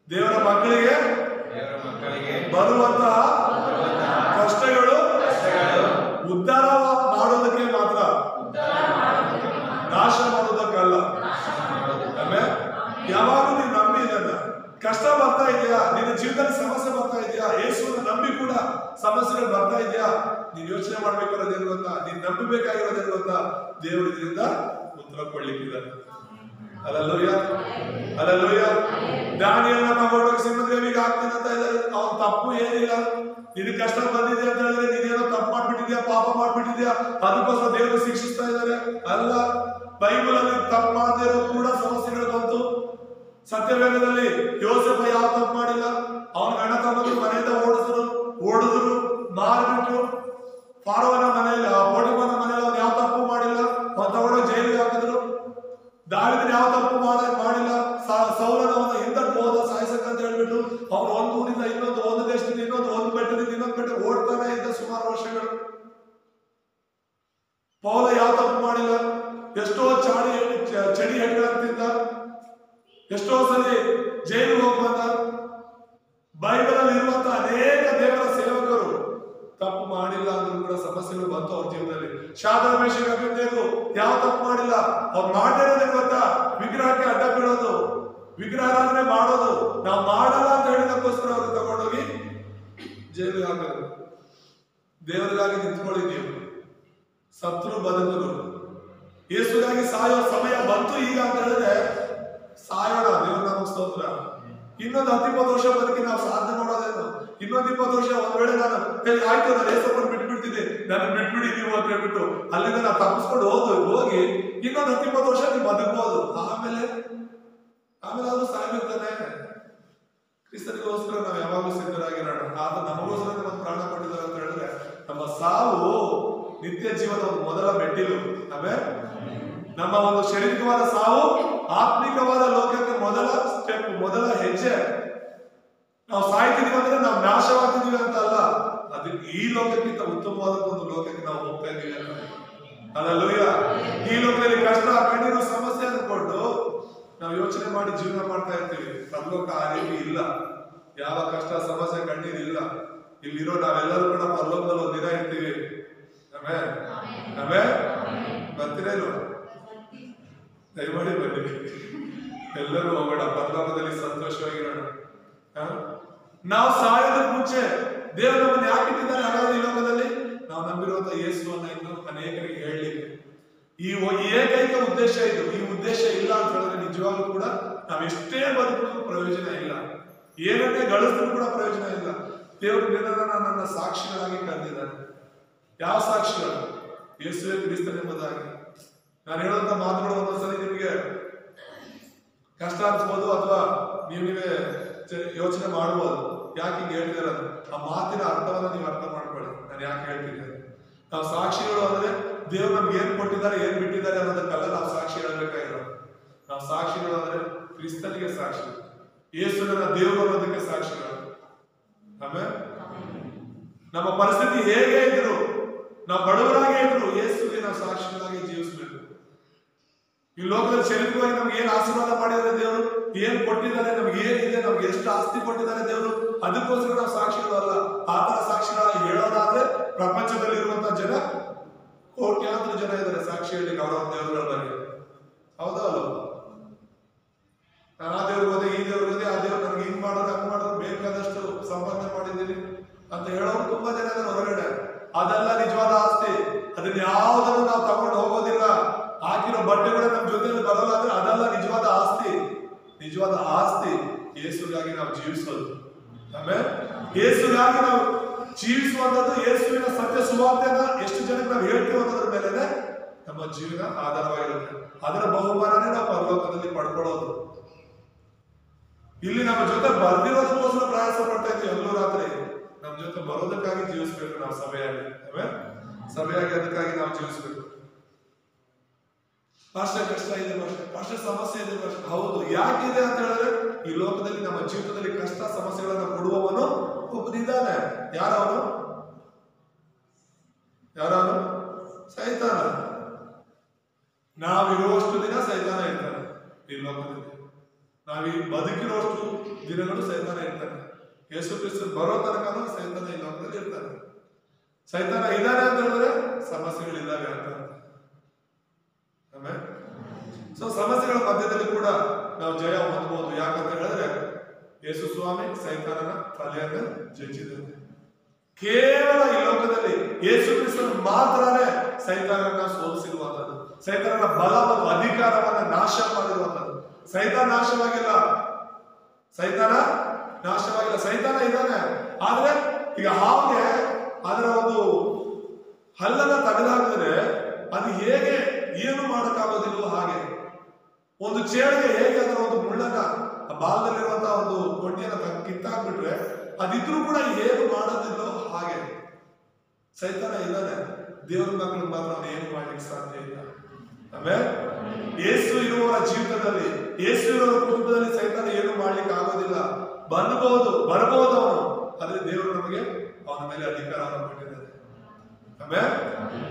ದೇವರ ಮಕ್ಕಳಿಗೆ ಬರುವಂತಹ ಕಷ್ಟಗಳು ಉದ್ಧಾರ ಮಾಡೋದಕ್ಕೆ ಮಾತ್ರ, ನಾಶ ಮಾಡೋದಕ್ಕಲ್ಲ. ಆಮೇಲೆ ಯಾವಾಗ ನೀನು ನಂಬಿ ಇದನ್ನ, ಕಷ್ಟ ಬರ್ತಾ ಇದೆಯಾ, ನಿನ್ನ ಜೀವನದಲ್ಲಿ ಸಮಸ್ಯೆ ಬರ್ತಾ ಇದೆಯಾ, ಯೇಸುವನ್ನು ನಂಬಿ ಕೂಡ ಸಮಸ್ಯೆಗಳು ಬರ್ತಾ ಇದೆಯಾ, ನೀನ್ ಯೋಚನೆ ಮಾಡ್ಬೇಕಾಗಿರೋದೇನು ಗೊತ್ತಾ, ನೀನ್ ನಂಬಬೇಕಾಗಿರೋದೇನು ಗೊತ್ತಾ, ದೇವರು ಇದರಿಂದ ಉತ್ತರ ಕೊಡ್ಲಿಕ್ಕಿದ್ದಾರೆ. Hallelujah, hallelujah. ದಾನಿಯೇಲನ ತಗೊಂಡೋಗಿ ಸಿಂಹದೇವಿಗೆ ಹಾಕ್ತೀನಿ ಅಂತ ಇದ್ದಾರೆ. ಅವನ ತಪ್ಪು ಏನಿಲ್ಲ. ನಿನ್ ಕಷ್ಟ ಬಂದಿದೆ ಅಂತ ಹೇಳಿದ್ರೆ ನೀನೇನೋ ತಪ್ಪು ಮಾಡ್ಬಿಟ್ಟಿದ್ಯಾ, ಪಾಪ ಮಾಡ್ಬಿಟ್ಟಿದ್ಯಾ, ಅದಕ್ಕೋಸ್ಕರ ದೇವರು ಶಿಕ್ಷಿಸ್ತಾ ಇದ್ದಾರೆ ಅಲ್ಲ. ಬೈಬಲ್ ಅಲ್ಲಿ ತಪ್ಪು ಮಾಡದೇ ಇರೋ ಕೂಡ ಸಮಸ್ಯೆಗಳು ಬಂತು. ಸತ್ಯವೇದದಲ್ಲಿ ಯೋಸೇಫ ಯಾವ ತಪ್ಪು ಮಾಡಿಲ್ಲ. ಅವನ ಗಂಡ ತಮ್ಮದು ಮನೆಯಿಂದ ಓಡಿದ್ರು, ಮಾರ್ಬಿಟ್ರು. ಫಾರೋವನ ಮನೆಯಲ್ಲಿ, ಪೋಟಿಫರನ ಮನೆಯಲ್ಲಿ ಅವ್ನು ಯಾವ ತಪ್ಪು ಮಾಡಿಲ್ಲ, ಅವನು ತಗೊಂಡು ಜೈಲಿಗೆ ಹಾಕಿದ್ರು. ದಾವೀದನ ಯಾವ ತಪ್ಪು ಮಾಡಿಲ್ಲ. ಸೌಲನ ಅವನ ಹಿಂದಕ್ಕೆ ಹೋದ ಸಾಯಿಸಕ್ಕಂತ ಹೇಳ್ಬಿಟ್ಟು ಅವನು ಒಂದು ಊರಿಂದ ಇನ್ನೊಂದು, ಒಂದು ದೇಶದಿಂದ ಇನ್ನೊಂದು, ಒಂದು ಬೆಟ್ಟದಿಂದ ಇನ್ನೊಂದು ಬೆಟ್ಟ ಓಡ್ತಾನೆ ಇದ್ದ ಸುಮಾರು ವರ್ಷಗಳು. ಪೌಲ ಯಾವ ತಪ್ಪು ಮಾಡಿಲ್ಲ. ಎಷ್ಟೋ ಚಡಿ ಹೆಣ್ಗಳಂತಿದ್ದ, ಎಷ್ಟೋ ಸರಿ ಜೈಲಿಗೆ ಹೋಗಿ ಬಂದ. ಬೈಬಲ್ ಅಲ್ಲಿ ಇರುವಂತಹ ಅನೇಕ ದೇವರ ಸೇವಕರು ತಪ್ಪು ಮಾಡಿಲ್ಲ ಅಂದ್ರೂ ಕೂಡ ಸಮಸ್ಯೆಗಳು ಬಂತು ಅವ್ರ ಜೀವನದಲ್ಲಿ. ಶಾದ್ರಕ್ ಮೇಷಕ್ ಅಬೇದ್ನೆಗೋ ಯಾವ ತಪ್ಪು ಮಾಡಿಲ್ಲ. ಅವ್ರು ಮಾಡಿರೋದೇ ಗೊತ್ತಾ, ವಿಗ್ರಹಕ್ಕೆ ಅಡ್ಡ ಬೀಳೋದು, ವಿಗ್ರಹಾರಾಧನೆ ಮಾಡೋದು. ನಾವು ಮಾಡಲ್ಲ ಅಂತ ಹೇಳಿದಕ್ಕೋಸ್ಕರ ಅವ್ರು ತಗೊಂಡೋಗಿ ಜೈಲಿಗೆ ಹಾಕೋದು. ದೇವರಿಗಾಗಿ ನಿಂತ್ಕೊಳ್ಳಿ ನೀವು, ಸತ್ರು ಬದುಕರು. ಯೇಸುಗಾಗಿ ಸಾಯೋ ಸಮಯ ಬಂತು ಈಗ ಅಂತ ಹೇಳಿದ್ರೆ ಸಾಯೋಣ. ದೇವ್ರ ನಮಗೆ ಸ್ತೋತ್ರ. ಇನ್ನೊಂದು 10-20 ವರ್ಷ ಬದುಕಿ ನಾವು ಸಾಧನೆ ಮಾಡೋದೇನು? ಇನ್ನೊಂದು 20 ವರ್ಷ ಒಂದ್ ವೇಳೆ ನಾನು ಆಯ್ತು, ನಾನು ಯೇಸಪ್ಪನ ಬಿಟ್ಬಿಡ್ತೀನಿ, ನಾನು ಬಿಟ್ಬಿಡಿ ನೀವು ಅಂತ ಹೇಳ್ಬಿಟ್ಟು ಅಲ್ಲಿಂದ ನಾವು ತಪ್ಪಿಸ್ಕೊಂಡು ಹೋಗಿ ಇನ್ನೊಂದು 10-20 ವರ್ಷ ನೀವು ಬದುಕಬಹುದು. ಆಮೇಲೆ ಅದು ಸಾಯ್ಬೇಕಾನೆ. ಕ್ರಿಸ್ತನಿಗೋಸ್ಕರ ನಾವು ಯಾವಾಗಲೂ ಸಿದ್ಧರಾಗಿರೋಣ. ಆತ ನಮಗೋಸ್ಕರ ನಮ್ಮ ಪ್ರಾಣ ಕೊಟ್ಟಿದ್ದಾರೆ ಅಂತ ಹೇಳಿದ್ರೆ ನಮ್ಮ ಸಾವು ನಿತ್ಯ ಜೀವನ ಒಂದು ಮೊದಲ ಮೆಟ್ಟಿಲು. ಆಮೇಲೆ ನಮ್ಮ ಒಂದು ಶಾರೀರಿಕವಾದ ಸಾವು ಆತ್ಮಿಕವಾದ ಲೋಕಕ್ಕೆ ಮೊದಲ ಸ್ಟೆಪ್, ಮೊದಲ ಹೆಜ್ಜೆ. ನಾವು ಸಾಯ್ತಿದೀವಿ ಅಂದ್ರೆ ನಾವು ನಾಶವಾಗ್ತಿದೀವಿ ಅಂತ ಅಲ್ಲ, ಅದು ಈ ಲೋಕಕ್ಕಿಂತ ಉತ್ತಮವಾದ ಒಂದು ಲೋಕಕ್ಕೆ ನಾವು ಹೋಗ್ತಾ ಇದೀವಿ ಅಂತ. ಹಲ್ಲೆಲೂಯ. ಈ ಲೋಕದಲ್ಲಿ ಕಷ್ಟ, ಕಣ್ಣೀರು, ಸಮಸ್ಯೆ ಅಂದ್ಕೊಂಡು ನಾವು ಯೋಚನೆ ಮಾಡಿ ಜೀವನ ಮಾಡ್ತಾ ಇರ್ತೀವಿ. ಪರಲೋಕ ಆ ರೀತಿ ಇಲ್ಲ. ಯಾವ ಕಷ್ಟ, ಸಮಸ್ಯೆ, ಕಣ್ಣೀರು ಇಲ್ಲ. ಇಲ್ಲಿರೋ ನಾವೆಲ್ಲರೂ ಕೂಡ ಪರಲೋಕದಲ್ಲಿ ಒಂದು ದಿನ ಇರ್ತೀವಿ. ಆಮೇಲೆ ಆಮೇಲೆ ಬರ್ತೀರಾ ಇಲ್ವಾ? ದಯಮಾಡಿ ಬನ್ನಿ, ಎಲ್ಲರೂ ಹೋಗೋಣ, ಪರಲೋಕದಲ್ಲಿ ಸಂತೋಷವಾಗಿರೋಣ. ನಾವು ಸಾಯೋದಕ್ಕೆ ಮುಂಚೆ ದೇವರು ನಮ್ಮನ್ನು ಯಾಕೆ ಇಟ್ಟಿದ್ದಾರೆ ಹಾಗಾದ್ರೆ ಈ ಲೋಕದಲ್ಲಿ? ನಾವು ನಂಬಿರುವಂತ ಯೇಸುವನ್ನ ಇನ್ನು ಅನೇಕರಿಗೆ ಹೇಳಲಿಕ್ಕೆ. ಈ ಏಕೈಕ ಉದ್ದೇಶ ಇದು. ಈ ಉದ್ದೇಶ ಇಲ್ಲ ಅಂತ ಹೇಳಿದ್ರೆ ನಿಜವಾಗ್ಲೂ ಕೂಡ ನಾವೆಷ್ಟೇ ಬದುಕಿದ್ರು ಪ್ರಯೋಜನ ಇಲ್ಲ, ಏನನ್ನೇ ಗಳಿಸಿದ್ರು ಕೂಡ ಪ್ರಯೋಜನ ಇಲ್ಲ. ದೇವರು ನನ್ನ ಸಾಕ್ಷಿಗಳಾಗಿ ಕರೆದಿದ್ದಾರೆ. ಯಾವ ಸಾಕ್ಷಿಗಳು? ಯೇಸುವೇ ಕ್ರಿಸ್ತನೆಂಬುದಾಗಿ. ನಾನು ಹೇಳುವಂತ ಮಾತುಗಳು ಒಂದೊಂದ್ಸಲಿ ನಿಮಗೆ ಕಷ್ಟ ಅನ್ಸ್ಬೋದು, ಅಥವಾ ನೀವೇ ಯೋಚನೆ ಮಾಡಬಹುದು, ಯಾಕೆ ಹಿಂಗೆ ಹೇಳ್ತಿರೋದು. ಆ ಮಾತಿನ ಅರ್ಥವನ್ನ ನೀವು ಅರ್ಥ ಮಾಡ್ಕೊಳ್ಳಿ. ನಾನು ಯಾಕೆ ಹೇಳ್ತೀನಿ? ನಾವು ಸಾಕ್ಷಿಗಳು ಅಂದ್ರೆ ದೇವ್ರು ನಮ್ಗೆ ಏನ್ ಕೊಟ್ಟಿದ್ದಾರೆ, ಏನ್ ಬಿಟ್ಟಿದ್ದಾರೆ ಅನ್ನೋದಕ್ಕಲ್ಲ ನಾವು ಸಾಕ್ಷಿ ಹೇಳ್ಬೇಕಾಗಿರೋದು. ನಾವು ಸಾಕ್ಷಿಗಳು ಅಂದ್ರೆ ಕ್ರಿಸ್ತನಿಗೆ ಸಾಕ್ಷಿ, ಯೇಸುವಿನ ದೇವರು ಅನ್ನೋದಕ್ಕೆ ಸಾಕ್ಷಿಗಳು. ಆಮೇಲೆ ನಮ್ಮ ಪರಿಸ್ಥಿತಿ ಹೇಗೆ ಇದ್ರು, ನಾವು ಬಡವರಾಗೇ ಇದ್ರು, ಯೇಸುವಿಗೆ ನಾವು ಸಾಕ್ಷಿಗಳಾಗಿ ಜೀವಿಸಬೇಕು. ಈ ಲೋಕದಲ್ಲಿ ಶಾರೀರಿಕವಾಗಿ ನಮ್ಗೆ ಏನ್ ಆಶೀರ್ವಾದ ಮಾಡಿದ್ದಾರೆ ದೇವರು, ಏನ್ ಕೊಟ್ಟಿದ್ದಾರೆ, ನಮ್ಗೆ ಏನಿದೆ, ನಮ್ಗೆ ಎಷ್ಟು ಆಸ್ತಿ ಕೊಟ್ಟಿದ್ದಾರೆ ದೇವರು, ಅದಕ್ಕೋಸ್ಕರ ನಾವು ಸಾಕ್ಷಿಗಳು ಅಲ್ಲ. ಆತರ ಸಾಕ್ಷಿಗಳಾಗಿ ಹೇಳೋದಾದ್ರೆ ಪ್ರಪಂಚದಲ್ಲಿ ಇರುವಂತಹ ಜನ ಕೋಟ್ಯಾಂತರ ಜನ ಇದ್ದಾರೆ ಸಾಕ್ಷಿ ಹೇಳಲಿಕ್ಕೆ ಅವರ ದೇವರುಗಳ ಬಗ್ಗೆ. ಹೌದಾ ಅಲ್ಲ? ನಾನು ಆ ದೇವ್ರಿಗೆ ಹೋದೆ, ಈ ದೇವ್ರಿಗೆ ಹೋದೆ, ಆ ದೇವ್ರು ನನಗೆ ಹಿಂಗ್ ಮಾಡೋದು, ಹಂಗ್ ಮಾಡೋದು, ಬೇಕಾದಷ್ಟು ಸಂಪಾದನೆ ಮಾಡಿದ್ದೀನಿ ಅಂತ ಹೇಳೋರು ತುಂಬಾ ಜನ ಇದ್ದಾರೆ ಹೊರಗಡೆ. ಅದೆಲ್ಲ ನಿಜವಾದ ಆಸ್ತಿ. ಅದನ್ನ ಯಾವುದನ್ನು ನಾವು ತಗೊಂಡು ಹೋಗೋದಿಲ್ಲ. ಹಾಕಿರೋ ಬಟ್ಟೆ ಕೂಡ ನಮ್ಮ ಜೊತೆಯಲ್ಲಿ ಬರೋಲ್ಲ ಅಂದ್ರೆ ಅದೆಲ್ಲ ನಿಜವಾದ ಆಸ್ತಿ. ನಿಜವಾದ ಆಸ್ತಿ ಯೇಸುಗಾಗಿ ನಾವು ಜೀವಿಸೋದು. ಆಮೇಲೆ ಯೇಸುಗಾಗಿ ನಾವು ಜೀವಿಸುವಂತದ್ದು, ಯೇಸುವಿನ ಸತ್ಯ ಸುವಾರ್ತೆಯನ್ನ ಎಷ್ಟು ಜನಕ್ಕೆ ನಾವು ಹೇಳ್ತೀವಿ ಅನ್ನೋದ್ರ ಮೇಲೆ ನಮ್ಮ ಜೀವನ ಆಧಾರವಾಗಿರುತ್ತೆ. ಅದರ ಬಹುಮಾನನೇ ನಾವು ಪರಲೋಕದಲ್ಲಿ ಪಡ್ಕೊಳ್ಳೋದು. ಇಲ್ಲಿ ನಮ್ಮ ಜೊತೆ ಬರ್ದಿರೋದಕ್ಕೋಸ್ಕರ ಪ್ರಯಾಸ ಪಡ್ತಾ ಇದ್ದೀವಿ ಎಲ್ಲೂ ರಾತ್ರಿ. ನಮ್ಮ ಜೊತೆ ಬರೋದಕ್ಕಾಗಿ ಜೀವಿಸ್ಬೇಕು ನಾವು ಸಭೆಯಾಗಿ. ಆಮೇಲೆ ಸಭೆಯಾಗಿ ಅದಕ್ಕಾಗಿ ನಾವು ಜೀವಿಸ್ಬೇಕು. ಭಾಷೆ ಕಷ್ಟ ಇದೆ, ಭಾಷೆ ಸಮಸ್ಯೆ ಇದೆ. ಹೌದು, ಯಾಕಿದೆ ಅಂತ ಹೇಳಿದ್ರೆ ಈ ಲೋಕದಲ್ಲಿ ನಮ್ಮ ಜೀವಿತದಲ್ಲಿ ಕಷ್ಟ ಸಮಸ್ಯೆಗಳನ್ನ ಕೊಡುವವನು ಒಬ್ಬನಿದ್ದಾನೆ. ಯಾರವನು? ಯಾರವನು? ಸೈತಾನ. ನಾವಿರುವಷ್ಟು ದಿನ ಸೈತಾನ ಇರ್ತಾನೆ ಈ ಲೋಕದಲ್ಲಿ. ನಾವೀ ಬದುಕಿರುವಷ್ಟು ದಿನಗಳು ಸೈತಾನ ಇರ್ತಾನೆ. ಯೇಸು ಕ್ರಿಸ್ತರು ಬರೋ ತನಕನೂ ಸೈತಾನ ಈ ಲೋಕದಲ್ಲಿ ಇರ್ತಾನೆ. ಸೈತಾನ ಇದ್ದಾನೆ ಅಂತ ಹೇಳಿದ್ರೆ ಸಮಸ್ಯೆಗಳಿದ್ದಾವೆ ಅಂತ. ಸೊ ಸಮಸ್ಯೆಗಳ ಮಧ್ಯದಲ್ಲಿ ಕೂಡ ನಾವು ಜಯ ಹೊಂದಬಹುದು. ಯಾಕಂತ ಹೇಳಿದ್ರೆ ಯೇಸು ಸ್ವಾಮಿ ಸೈತಾನನ ತಲೆಯನ್ನು ಜಯಿಸಿದ್ದಾನೆ. ಕೇವಲ ಈ ಲೋಕದಲ್ಲಿ ಯೇಸು ಕ್ರಿಸ್ತನು ಮಾತ್ರನೇ ಸೈತಾನನ ಸೋಲಿಸಿರುವಂತದ್ದು, ಸೈತಾನನ ಬಲ ಮತ್ತು ಅಧಿಕಾರವನ್ನ ನಾಶ ಮಾಡಿರುವಂತದ್ದು. ಸೈತಾನ ನಾಶವಾಗಿಲ್ಲ, ಸೈತಾನ ನಾಶವಾಗಿಲ್ಲ, ಸೈತಾನ ಇದ್ದಾನೆ. ಆದ್ರೆ ಈಗ ಹಾಗೆ ಅದರ ಒಂದು ಹಲ್ಲನ್ನ ತೆಗೆದಾಕಿದ್ರೆ ಅದು ಹೇಗೆ ಏನು ಮಾಡಕ್ಕಾಗೋದಿಲ್ವೋ ಹಾಗೆ ಒಂದು ಚೇಳಿಗೆ ಹೇಗೆ ಅದರ ಒಂದು ಮುಳ್ಳನ್ನ ಬಾಲದಲ್ಲಿರುವಂತಹ ಒಂದು ಕೊಂಡಿಯನ್ನ ಕಿತ್ತಾಕ್ಬಿಟ್ರೆ ಅದಿದ್ರೂ ಕೂಡ ಏನು ಮಾಡೋದಿಲ್ಲೋ ಹಾಗೆ ಸೈತಾನ ಇದ್ದಾನೆ. ದೇವರ ಮಕ್ಕಳು ಮಾತ್ರ ಅವನು ಏನು ಮಾಡ್ಲಿಕ್ಕೆ ಸಾಧ್ಯ ಇಲ್ಲ. ಆಮೇಲೆ ಯೇಸು ಇರುವವರ ಜೀವಿತದಲ್ಲಿ, ಯೇಸು ಇರುವವರ ಕುಟುಂಬದಲ್ಲಿ ಸೈತಾನ ಏನು ಮಾಡ್ಲಿಕ್ಕೆ ಆಗೋದಿಲ್ಲ. ಬರಬಹುದು ಅವನು, ಆದ್ರೆ ದೇವರು ನಮಗೆ ಅವನ ಮೇಲೆ ಅಧಿಕಾರವನ್ನು ಕೊಟ್ಟಿದ್ದಾರೆ. ಆಮೇಲೆ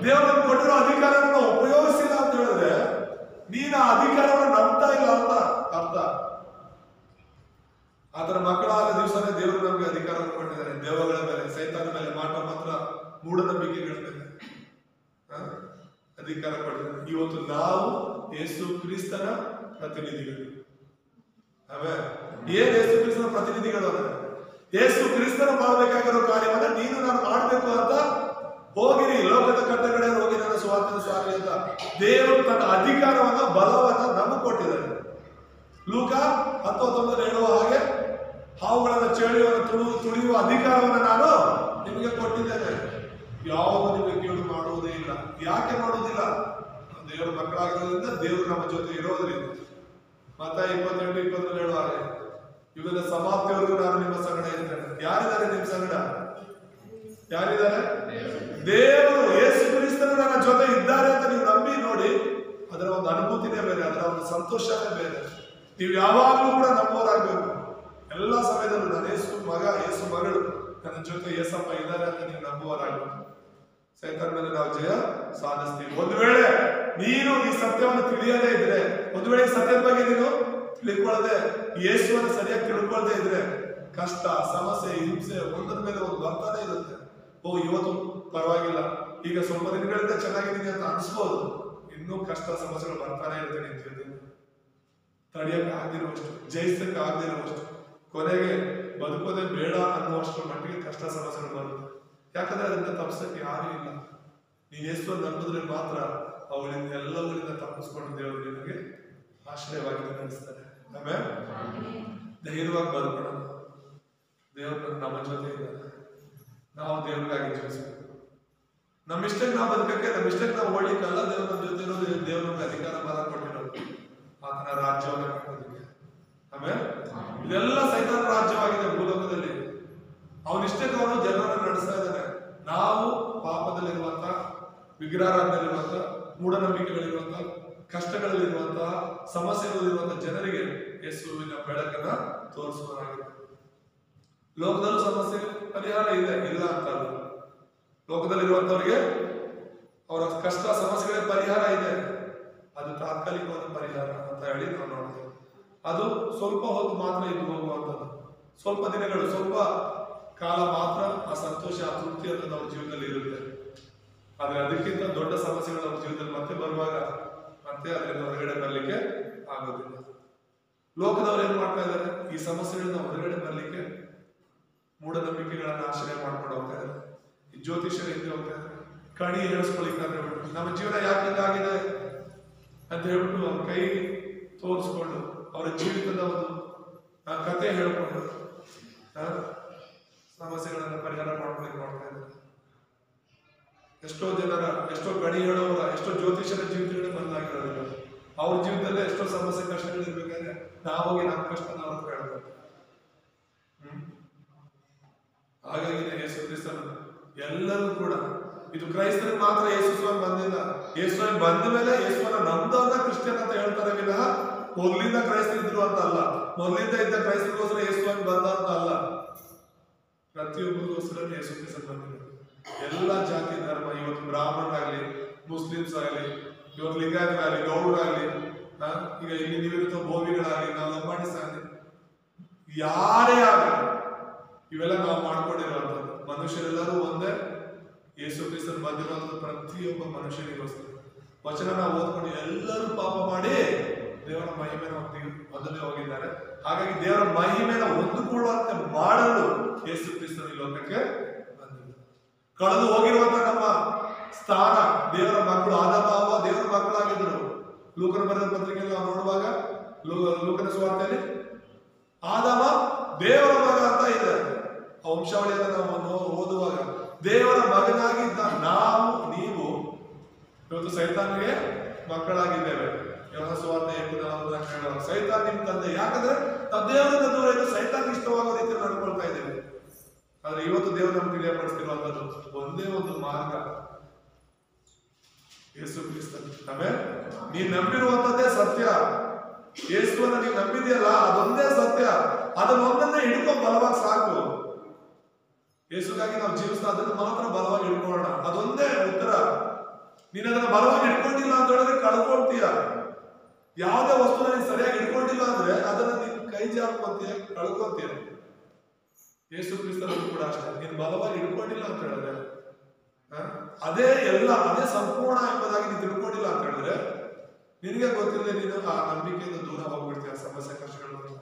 ದೇವರು ನಮ್ಗೆ ಕೊಟ್ಟಿರೋ ಅಧಿಕಾರವನ್ನು ಉಪಯೋಗಿಸಿಲ್ಲ ಅಂತ ಹೇಳಿದ್ರೆ ನೀನು ಆ ಅಧಿಕಾರವನ್ನು ನಂಬ್ತಾ ಇಲ್ಲ ಅಂತ ಅರ್ಥ. ಆತರ ಮಕ್ಕಳಾದ ದಿವಸನೇ ದೇವರು ನಮಗೆ ಅಧಿಕಾರವನ್ನು ಕೊಟ್ಟಿದ್ದಾರೆ. ದೇವಗಳ ಮೇಲೆ, ಸೈತಾನ ಮೇಲೆ ಮಾತ್ರ ಮೂಢನಂಬಿಕೆಗಳ ಮೇಲೆ ಅಧಿಕಾರ ಕೊಟ್ಟಿದ್ದಾರೆ. ಇವತ್ತು ನಾವು ಯೇಸು ಕ್ರಿಸ್ತನ ಪ್ರತಿನಿಧಿಗಳು. ಆಮೇಲೆ ಏನ್ ಯೇಸು ಕ್ರಿಸ್ತನ ಪ್ರತಿನಿಧಿಗಳು ಅಂದ್ರೆ ಯೇಸು ಕ್ರಿಸ್ತನ ಮಾಡಬೇಕಾಗಿರೋ ಕಾರ್ಯವನ್ನ ನೀನು ನಾನು ಮಾಡ್ಬೇಕು ಅಂತ ಹೋಗಿರಿ, ಲೋಕದ ಕಟ್ಟಕಡೆ ಹೋಗಿ ನನ್ನ ಸುವಾರ್ತೆಯನ್ನು ಸಾರಿ ಅಂತ ದೇವರು ತನ್ನ ಅಧಿಕಾರವನ್ನ ಬಲವನ್ನ ನಮಗೆ ಕೊಟ್ಟಿದ್ದಾರೆ. ಲೂಕ 19 ಹೇಳುವ ಹಾಗೆ ಹಾವುಗಳನ್ನ ಚೇಳಿಯನ್ನು ತುಳಿಯುವ ಅಧಿಕಾರವನ್ನ ನಾನು ನಿಮಗೆ ಕೊಟ್ಟಿದ್ದೇನೆ. ಯಾವುದು ನಿಮಗೆ ಕೇಳು ಮಾಡುವುದೇ ಇಲ್ಲ. ಯಾಕೆ ಮಾಡುವುದಿಲ್ಲ? ದೇವರ ಮಕ್ಕಳಾಗಿರೋದ್ರಿಂದ, ದೇವರು ನಮ್ಮ ಜೊತೆ ಇರೋದ್ರಿಂದ. ಮತ್ತಾಯ 28:20 ಹೇಳುವ ಹಾಗೆ ಯುಗದ ಸಮಾಪ್ತಿಯವರೆಗೂ ನಾನು ನಿಮ್ಮ ಸಂಗಡ ಇರ್ತೇನೆ. ಯಾರಿದ್ದಾರೆ ನಿಮ್ಮ ಸಂಗಡ? ಯಾರಿದ್ದಾರೆ? ದೇವರು ಯೇಸು ಕ್ರಿಸ್ತನು ನನ್ನ ಜೊತೆ ಇದ್ದಾರೆ ಅಂತ ನೀವು ನಂಬಿ ನೋಡಿ, ಅದರ ಒಂದು ಅನುಭೂತಿನೇ ಬೇರೆ, ಅದರ ಒಂದು ಸಂತೋಷನೇ ಬೇರೆ. ನೀವು ಯಾವಾಗಲೂ ಕೂಡ ನಮ್ಮವರಾಗಬೇಕು. ಎಲ್ಲ ಸಮಯದಲ್ಲೂ ನಾನು ಯೇಸು ಮಗ, ಯೇಸು ಮಗಳು, ನನ್ನ ಜೊತೆ ಏಸಪ್ಪ ಇದ್ದಾರೆ ಅಂತ ನೀವು ನಂಬುವರಾಗಬೇಕು. ಸೈತಾನ್ ಮೇಲೆ ನಾವು ಜಯ ಸಾಧಿಸ್ತೀವಿ. ಒಂದು ವೇಳೆ ನೀನು ಈ ಸತ್ಯವನ್ನು ತಿಳಿಯದೇ ಇದ್ರೆ, ಒಂದು ವೇಳೆ ಈ ಸತ್ಯದ ಬಗ್ಗೆ ನೀನು ತಿಳ್ಕೊಳ್ಳದೆ, ಯೇಸುವನ್ನು ಸರಿಯಾಗಿ ತಿಳ್ಕೊಳ್ಳದೆ ಇದ್ರೆ, ಕಷ್ಟ, ಸಮಸ್ಯೆ, ಹಿಂಸೆ ಒಂದರ ಮೇಲೆ ಒಂದು ಬರ್ತಾನೆ ಇರುತ್ತೆ. ಇವತ್ತು ಪರವಾಗಿಲ್ಲ, ಈಗ ಸ್ವಲ್ಪ ದಿನಗಳಿಂದ ಚೆನ್ನಾಗಿದ್ದೀನಿ ಅಂತ ಅನ್ಸ್ಬೋದು, ಇನ್ನೂ ಕಷ್ಟ ಸಮಸ್ಯೆಗಳು ಬರ್ತಾನೆ ಇರುತ್ತೆ ನಿನ್ ಜೊತೆ. ತಡೆಯಕ್ಕೆ ಆಗದಿರುವಷ್ಟು, ಜಯಿಸಕ್ಕೆ ಆಗದಿರುವಷ್ಟು, ಕೊನೆಗೆ ಬದುಕೋದೇ ಬೇಡ ಅನ್ನುವಷ್ಟರ ಮಟ್ಟಿಗೆ ಕಷ್ಟ ಸಮಸ್ಯೆಗಳು ಬರುತ್ತೆ. ಯಾಕಂದ್ರೆ ಅದನ್ನ ತಪ್ಪಿಸಕ್ಕೆ ಯಾರೂ ಇಲ್ಲ. ನೀನ್ ಯೇಸುವನ್ನು ನಂಬಿದ್ರೆ ಮಾತ್ರ ಅವಳಿಂದ ಎಲ್ಲವರಿಂದ ತಪ್ಪಿಸ್ಕೊಂಡು ದೇವರು ನಿನಗೆ ಆಶ್ರಯವಾಗಿ ನಡೆಸ್ತಾರೆ. ಆಮೇಲೆ ಧೈರ್ಯವಾಗಿ ಬದುಕೋಣ. ದೇವರು ನಮ್ಮ ಜೊತೆ ಇದ್ದಾರೆ. ನಾವು ದೇವರಿಗಾಗಿ ಜೀವಿಸಬೇಕು. ನಮ್ಮ ಇಷ್ಟಕ್ಕೆ ನಾವು ಬದುಕಕ್ಕೆ, ನಮ್ಮ ಇಷ್ಟಕ್ಕೆ ನಾವು ಓಡ್ಲಿಕ್ಕಲ್ಲ. ದೇವ್ರ ನಮ್ಮ ಜೊತೆ ಇರೋದು, ದೇವ್ರ ನಮ್ಗೆ ಅಧಿಕಾರ ಬಲ ಕೊಟ್ಟಿರೋದು, ಆತನ ರಾಜ್ಯವನ್ನು ಕಟ್ಟೋದಕ್ಕೆ. ಆಮೇಲೆ ಇದೆಲ್ಲ ಸೈತಾನ ರಾಜ್ಯವಾಗಿದೆ ಭೂಲೋಕದಲ್ಲಿ. ಅವನಿಷ್ಟಕ್ಕೆ ಅವನು ಜನರನ್ನು ನಡೆಸ್ತಾ ಇದ್ದಾನೆ. ನಾವು ಪಾಪದಲ್ಲಿರುವಂತಹ, ವಿಗ್ರಹಾರಾಧನೆಯಲ್ಲಿರುವಂತಹ, ಮೂಢನಂಬಿಕೆಗಳಿರುವಂತಹ, ಕಷ್ಟಗಳಲ್ಲಿರುವಂತಹ, ಸಮಸ್ಯೆಗಳಲ್ಲಿರುವಂತಹ ಜನರಿಗೆ ಯೇಸುವಿನ ಬೆಳಕನ್ನ ತೋರಿಸುವನಾಗಿದೆ. ಲೋಕದಲ್ಲೂ ಸಮಸ್ಯೆ ಪರಿಹಾರ ಇದೆ, ಇಲ್ಲ ಅಂತಲ್ಲ. ಲೋಕದಲ್ಲಿರುವಂತವರಿಗೆ ಅವರ ಕಷ್ಟ ಸಮಸ್ಯೆಗಳ ಪರಿಹಾರ ಇದೆ. ಅದು ತಾತ್ಕಾಲಿಕವಾದ ಪರಿಹಾರ ಅಂತ ಹೇಳಿ ನಾವು ನೋಡ್ತೇವೆ. ಅದು ಸ್ವಲ್ಪ ಹೊತ್ತು ಮಾತ್ರ ಇದ್ದು ಹೋಗುವಂಥದ್ದು, ಸ್ವಲ್ಪ ದಿನಗಳು, ಸ್ವಲ್ಪ ಕಾಲ ಮಾತ್ರ ಆ ಸಂತೋಷ, ಆ ತೃಪ್ತಿ ಅನ್ನೋದು ಅವ್ರ ಜೀವನದಲ್ಲಿ ಇರುತ್ತೆ. ಆದ್ರೆ ಅದಕ್ಕಿಂತ ದೊಡ್ಡ ಸಮಸ್ಯೆಗಳು ಅವ್ರ ಜೀವನದಲ್ಲಿ ಮತ್ತೆ ಬರುವಾಗ ಮತ್ತೆ ಅದರಿಂದ ಹೊರಗಡೆ ಬರ್ಲಿಕ್ಕೆ ಆಗೋದಿಲ್ಲ. ಲೋಕದವ್ರು ಏನ್ ಮಾಡ್ತಾ ಇದ್ದಾರೆ? ಈ ಸಮಸ್ಯೆಗಳನ್ನ ಹೊರಗಡೆ ಬರ್ಲಿಕ್ಕೆ ಮೂಢನಂಬಿಕೆಗಳನ್ನ ಆಶ್ರಯ ಮಾಡ್ಕೊಂಡು ಹೋಗ್ತಾ ಇದ್ದಾರೆ. ಈ ಜ್ಯೋತಿಷ್ಯರು ಹಿಂದೆ ಹೋಗ್ತಾ ಇದ್ದಾರೆ. ಕಣಿ ಹೇಳಿಸ್ಕೊಳಿಕ್ಕಾದ್ರೆ ನಮ್ಮ ಜೀವನ ಯಾಕೆ ಹಿಂಗಾಗಿದೆ ಅಂತ ಹೇಳ್ಬಿಟ್ಟು ಅವ್ರ ಕೈ ತೋರಿಸ್ಕೊಂಡು, ಅವರ ಜೀವಿತದ ಒಂದು ಕತೆ ಹೇಳ್ಕೊಂಡು ಸಮಸ್ಯೆಗಳನ್ನ ಪರಿಹಾರ ಮಾಡ್ಕೊಳ್ಳಿಕ್ಕೆ ನೋಡ್ತಾ ಇದ್ದಾರೆ. ಎಷ್ಟೋ ಜನರ, ಎಷ್ಟೋ ಗಣಿ ಹೇಳೋರ, ಎಷ್ಟೋ ಜ್ಯೋತಿಷರ ಜೀವಿತಗಳೇ ಬಂದಾಗಿರೋದಿಲ್ಲ. ಅವ್ರ ಜೀವಿತದಲ್ಲೇ ಎಷ್ಟೋ ಸಮಸ್ಯೆ ಕಷ್ಟಗಳು ಇರ್ಬೇಕಾದ್ರೆ ನಾವೋಗಿ ನಮ್ಮ ಕಷ್ಟ ನಾವು ಹೇಳ್ಬೇಕು. ಹಾಗಾಗಿ ಯೇಸು ಕ್ರಿಸ್ತನು ಎಲ್ಲರೂ ಕೂಡ, ಇದು ಕ್ರೈಸ್ತರಿಗೆ ಮಾತ್ರ ಯೇಸು ಸ್ವಾಮಿ ಬಂದಿಲ್ಲ. ಯೇಸು ಸ್ವಾಮಿ ಬಂದ ಮೇಲೆ ಯೇಸುವನ್ನ ನಮ್ದವ್ರನ್ನ ಕ್ರಿಶ್ಚಿಯನ್ ಅಂತ ಹೇಳ್ತಾರೆ ವಿನಃ ಮೊದಲಿಂದ ಕ್ರೈಸ್ತರಿದ್ರು ಅಂತ ಅಲ್ಲ, ಮೊದಲಿಂದ ಇದ್ದ ಕ್ರೈಸ್ತರಿಗೋಸ್ಕರ ಯೇಸು ಸ್ವಾಮಿ ಬಂದ ಅಂತ ಅಲ್ಲ. ಪ್ರತಿಯೊಬ್ಬರಿಗೋಸ್ಕರ ಯೇಸು ಕ್ರಿಸ್ತ ಬಂದಿಲ್ಲ. ಎಲ್ಲ ಜಾತಿ ಧರ್ಮ, ಇವತ್ತು ಬ್ರಾಹ್ಮಣರಾಗ್ಲಿ, ಮುಸ್ಲಿಮ್ಸ್ ಆಗಲಿ, ಇವತ್ತು ಲಿಂಗಾಯತರಾಗಲಿ, ಗೌಡರಾಗ್ಲಿ, ಈಗ ಇಲ್ಲಿ ನೀವಿರುತ್ತೋ ಬೋವಿಗಳಾಗಲಿ, ನಾವು ಲಂಬಾಣಿಸ್ ಆಗಲಿ, ಯಾರೇ ಆಗಲಿ, ಇವೆಲ್ಲ ನಾವು ಮಾಡ್ಕೊಂಡಿರುವಂಥದ್ದು. ಮನುಷ್ಯರೆಲ್ಲರೂ ಒಂದೇ. ಯೇಸು ಕ್ರಿಸ್ತನು ಬಂದಿರುವಂಥದ್ದು ಪ್ರತಿಯೊಬ್ಬ ಮನುಷ್ಯನಿಗೋಸ್ಕರ. ವಚನ ನಾವು ಓದ್ಕೊಂಡು ಎಲ್ಲರೂ ಪಾಪ ಮಾಡಿ ದೇವರ ಮಹಿಮೆನ ಹೊಂದದೇ ಹೋಗಿದ್ದಾರೆ. ಹಾಗಾಗಿ ದೇವರ ಮಹಿಮೆನ ಹೊಂದಿಕೊಳ್ಳುವಂತೆ ಮಾಡಲು ಯೇಸು ಕ್ರಿಸ್ತನು ಈ ಲೋಕಕ್ಕೆ ಬಂದಿದ್ದಾರೆ. ಕಳೆದು ಹೋಗಿರುವಂತ ನಮ್ಮ ಸ್ಥಾನ, ದೇವರ ಮಕ್ಕಳು, ಆದಾಮ ಹವ್ವ ದೇವರ ಮಕ್ಕಳಾಗಿದ್ದರು. ಲೂಕನ ಬರೆದ ಪತ್ರಿಕೆಯಲ್ಲಿ ನಾವು ನೋಡುವಾಗ, ಲೂಕನ ಸುವಾರ್ತೆಯಲ್ಲಿ ಆದಾಮ ದೇವರ ಮಗ ಅಂತ ಇದೆ. ಆ ವಂಶಾವಳಿಯನ್ನು ನಾವು ಓದುವಾಗ ದೇವರ ಮಗನಾಗಿದ್ದ ನಾವು, ನೀವು ಇವತ್ತು ಸೈತಾನಿಗೆ ಮಕ್ಕಳಾಗಿದ್ದೇವೆ. ಯೋಹಾನ ಸುವಾರ್ತೆ 8:44 ಸೈತಾನ್ ನಿಮ್ಮ ತಂದೆ. ಯಾಕಂದ್ರೆ ನಾವು ದೇವರಿಂದ ದೂರ ಇದ್ದು ಸೈತಾನ್ ಇಷ್ಟವಾಗೋ ರೀತಿಯಲ್ಲಿ ನಡ್ಕೊಳ್ತಾ ಇದ್ದೇವೆ. ಆದ್ರೆ ಇವತ್ತು ದೇವರು ನಮ್ಗೆ ತಿಳಿಯಪಡಿಸ್ತಿರುವಂತದ್ದು ಒಂದೇ ಒಂದು ಮಾರ್ಗ, ಯೇಸು ಕ್ರಿಸ್ತನು. ಆಮೇಲೆ ನೀನ್ ನಂಬಿರುವಂತದ್ದೇ ಸತ್ಯ. ಯೇಸುವನ್ನ ನೀನ್ ನಂಬಿದೆಯಲ್ಲ, ಅದೊಂದೇ ಸತ್ಯ. ಅದನ್ನೊಂದನ್ನೇ ಹಿಡ್ಕೊಂಡು ಬಲವಾಗಿ ಸಾಕು. ಯೇಸುಗಾಗಿ ನಾವು ಜೀವಿಸ್ತಾ ಅದನ್ನು ಮಾತ್ರ ಬಲವಾಗಿ ಹಿಡ್ಕೊಳ್ಳೋಣ. ಅದೊಂದೇ ಉತ್ತರ. ನೀನ್ ಅದನ್ನ ಬಲವಾಗಿ ಹಿಡ್ಕೊಂಡಿಲ್ಲ ಅಂತ ಹೇಳಿದ್ರೆ ಕಳ್ಕೊಳ್ತೀಯ. ಯಾವುದೇ ವಸ್ತುನ ನೀನ್ ಸರಿಯಾಗಿ ಹಿಡ್ಕೊಂಡಿಲ್ಲ ಅಂದ್ರೆ ಅದನ್ನ ನೀನ್ ಕೈ ಜಾರ್ಕೊಂತೀಯ, ಕಳ್ಕೊಂತೀಯ. ಯೇಸು ಕ್ರಿಸ್ತನಲ್ಲೂ ಕೂಡ ಅಷ್ಟೇ. ನೀನ್ ಬಲವಾಗಿ ಹಿಡ್ಕೊಂಡಿಲ್ಲ ಅಂತ ಹೇಳಿದ್ರೆ, ಅದೇ ಎಲ್ಲ, ಅದೇ ಸಂಪೂರ್ಣ ಎಂಬುದಾಗಿ ನೀನು ತಿಳ್ಕೊಂಡಿಲ್ಲ ಅಂತ ಹೇಳಿದ್ರೆ, ನಿನಗೆ ಗೊತ್ತಿಲ್ಲದೆ ನೀನು ಆ ನಂಬಿಕೆಯಿಂದ ದೂರ ಹೋಗ್ಬಿಡ್ತೀಯ ಸಮಸ್ಯೆ ಕಷ್ಟಗಳು.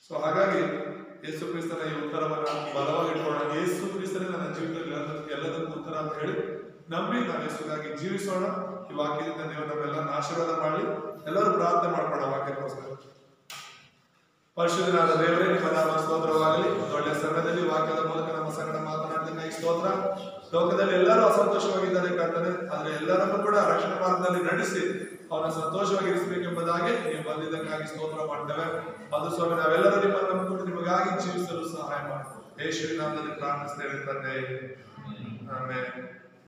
ಸೊ ಹಾಗಾಗಿ ಯೇಸು ಕ್ರಿಸ್ತನ ಈ ಉತ್ತರವನ್ನ ಬಲವಾಗಿ ಇಟ್ಕೊಳ್ಳೋಣ. ಯೇಸು ಕ್ರಿಸ್ತನೇ ನನ್ನ ಜೀವಿತದಲ್ಲಿ ಎಲ್ಲದಕ್ಕೂ ಉತ್ತರ ಅಂತ ಹೇಳಿ ನಂಬಿ ನಾವು ಯೇಸುಗಾಗಿ ಜೀವಿಸೋಣ. ಈ ವಾಕ್ಯದಿಂದ ದೇವರು ನಮ್ಮೆಲ್ಲರನ್ನ ಆಶೀರ್ವಾದ ಮಾಡಲಿ. ಎಲ್ಲರೂ ಪ್ರಾರ್ಥನೆ ಮಾಡ್ಕೊಳ್ಳೋಣ ವಾಕ್ಯಕ್ಕೋಸ್ಕರ. ಪರಿಶುದ್ಧನಾದ ದೇವರೇ, ನಿಮ್ಮ ನಾಮ ಸ್ತೋತ್ರವಾಗಲಿ. ಒಳ್ಳೆಯ ಸಮಯದಲ್ಲಿ ವಾಕ್ಯದ ಮೂಲಕ ನಮ್ಮ ಸಂಗಡ ಮಾತನಾಡಲಿಕ್ಕೆ ಸ್ತೋತ್ರ. ಲೋಕದಲ್ಲಿ ಎಲ್ಲರೂ ಅಸಂತೋಷವಾಗಿದ್ದಾರೆ ಕರ್ತನೆ, ಆದ್ರೆ ಎಲ್ಲರನ್ನೂ ಕೂಡ ರಕ್ಷಣಾ ಮಾರ್ಗದಲ್ಲಿ ನಡೆಸಿ ಅವನ ಸಂತೋಷವಾಗಿ ಇರಿಸಬೇಕೆಂಬುದಾಗಿ ನೀವು ಬಂದಿದ್ದಕ್ಕಾಗಿ ಸ್ತೋತ್ರ ಮಾಡ್ತೇವೆ. ಅದು ಸ್ವಾಮಿ, ನಾವೆಲ್ಲರೂ ನಿಮ್ಮನ್ನು ನಂಬಿಕೊಂಡು ನಿಮಗಾಗಿ ಜೀವಿಸಲು ಸಹಾಯ ಮಾಡಿ. ಯೇಸುವಿನ ನಾಮದಲ್ಲಿ ಪ್ರಾರ್ಥಿಸ್ತೇವೆ ತಂದೆ, ಆಮೆನ್.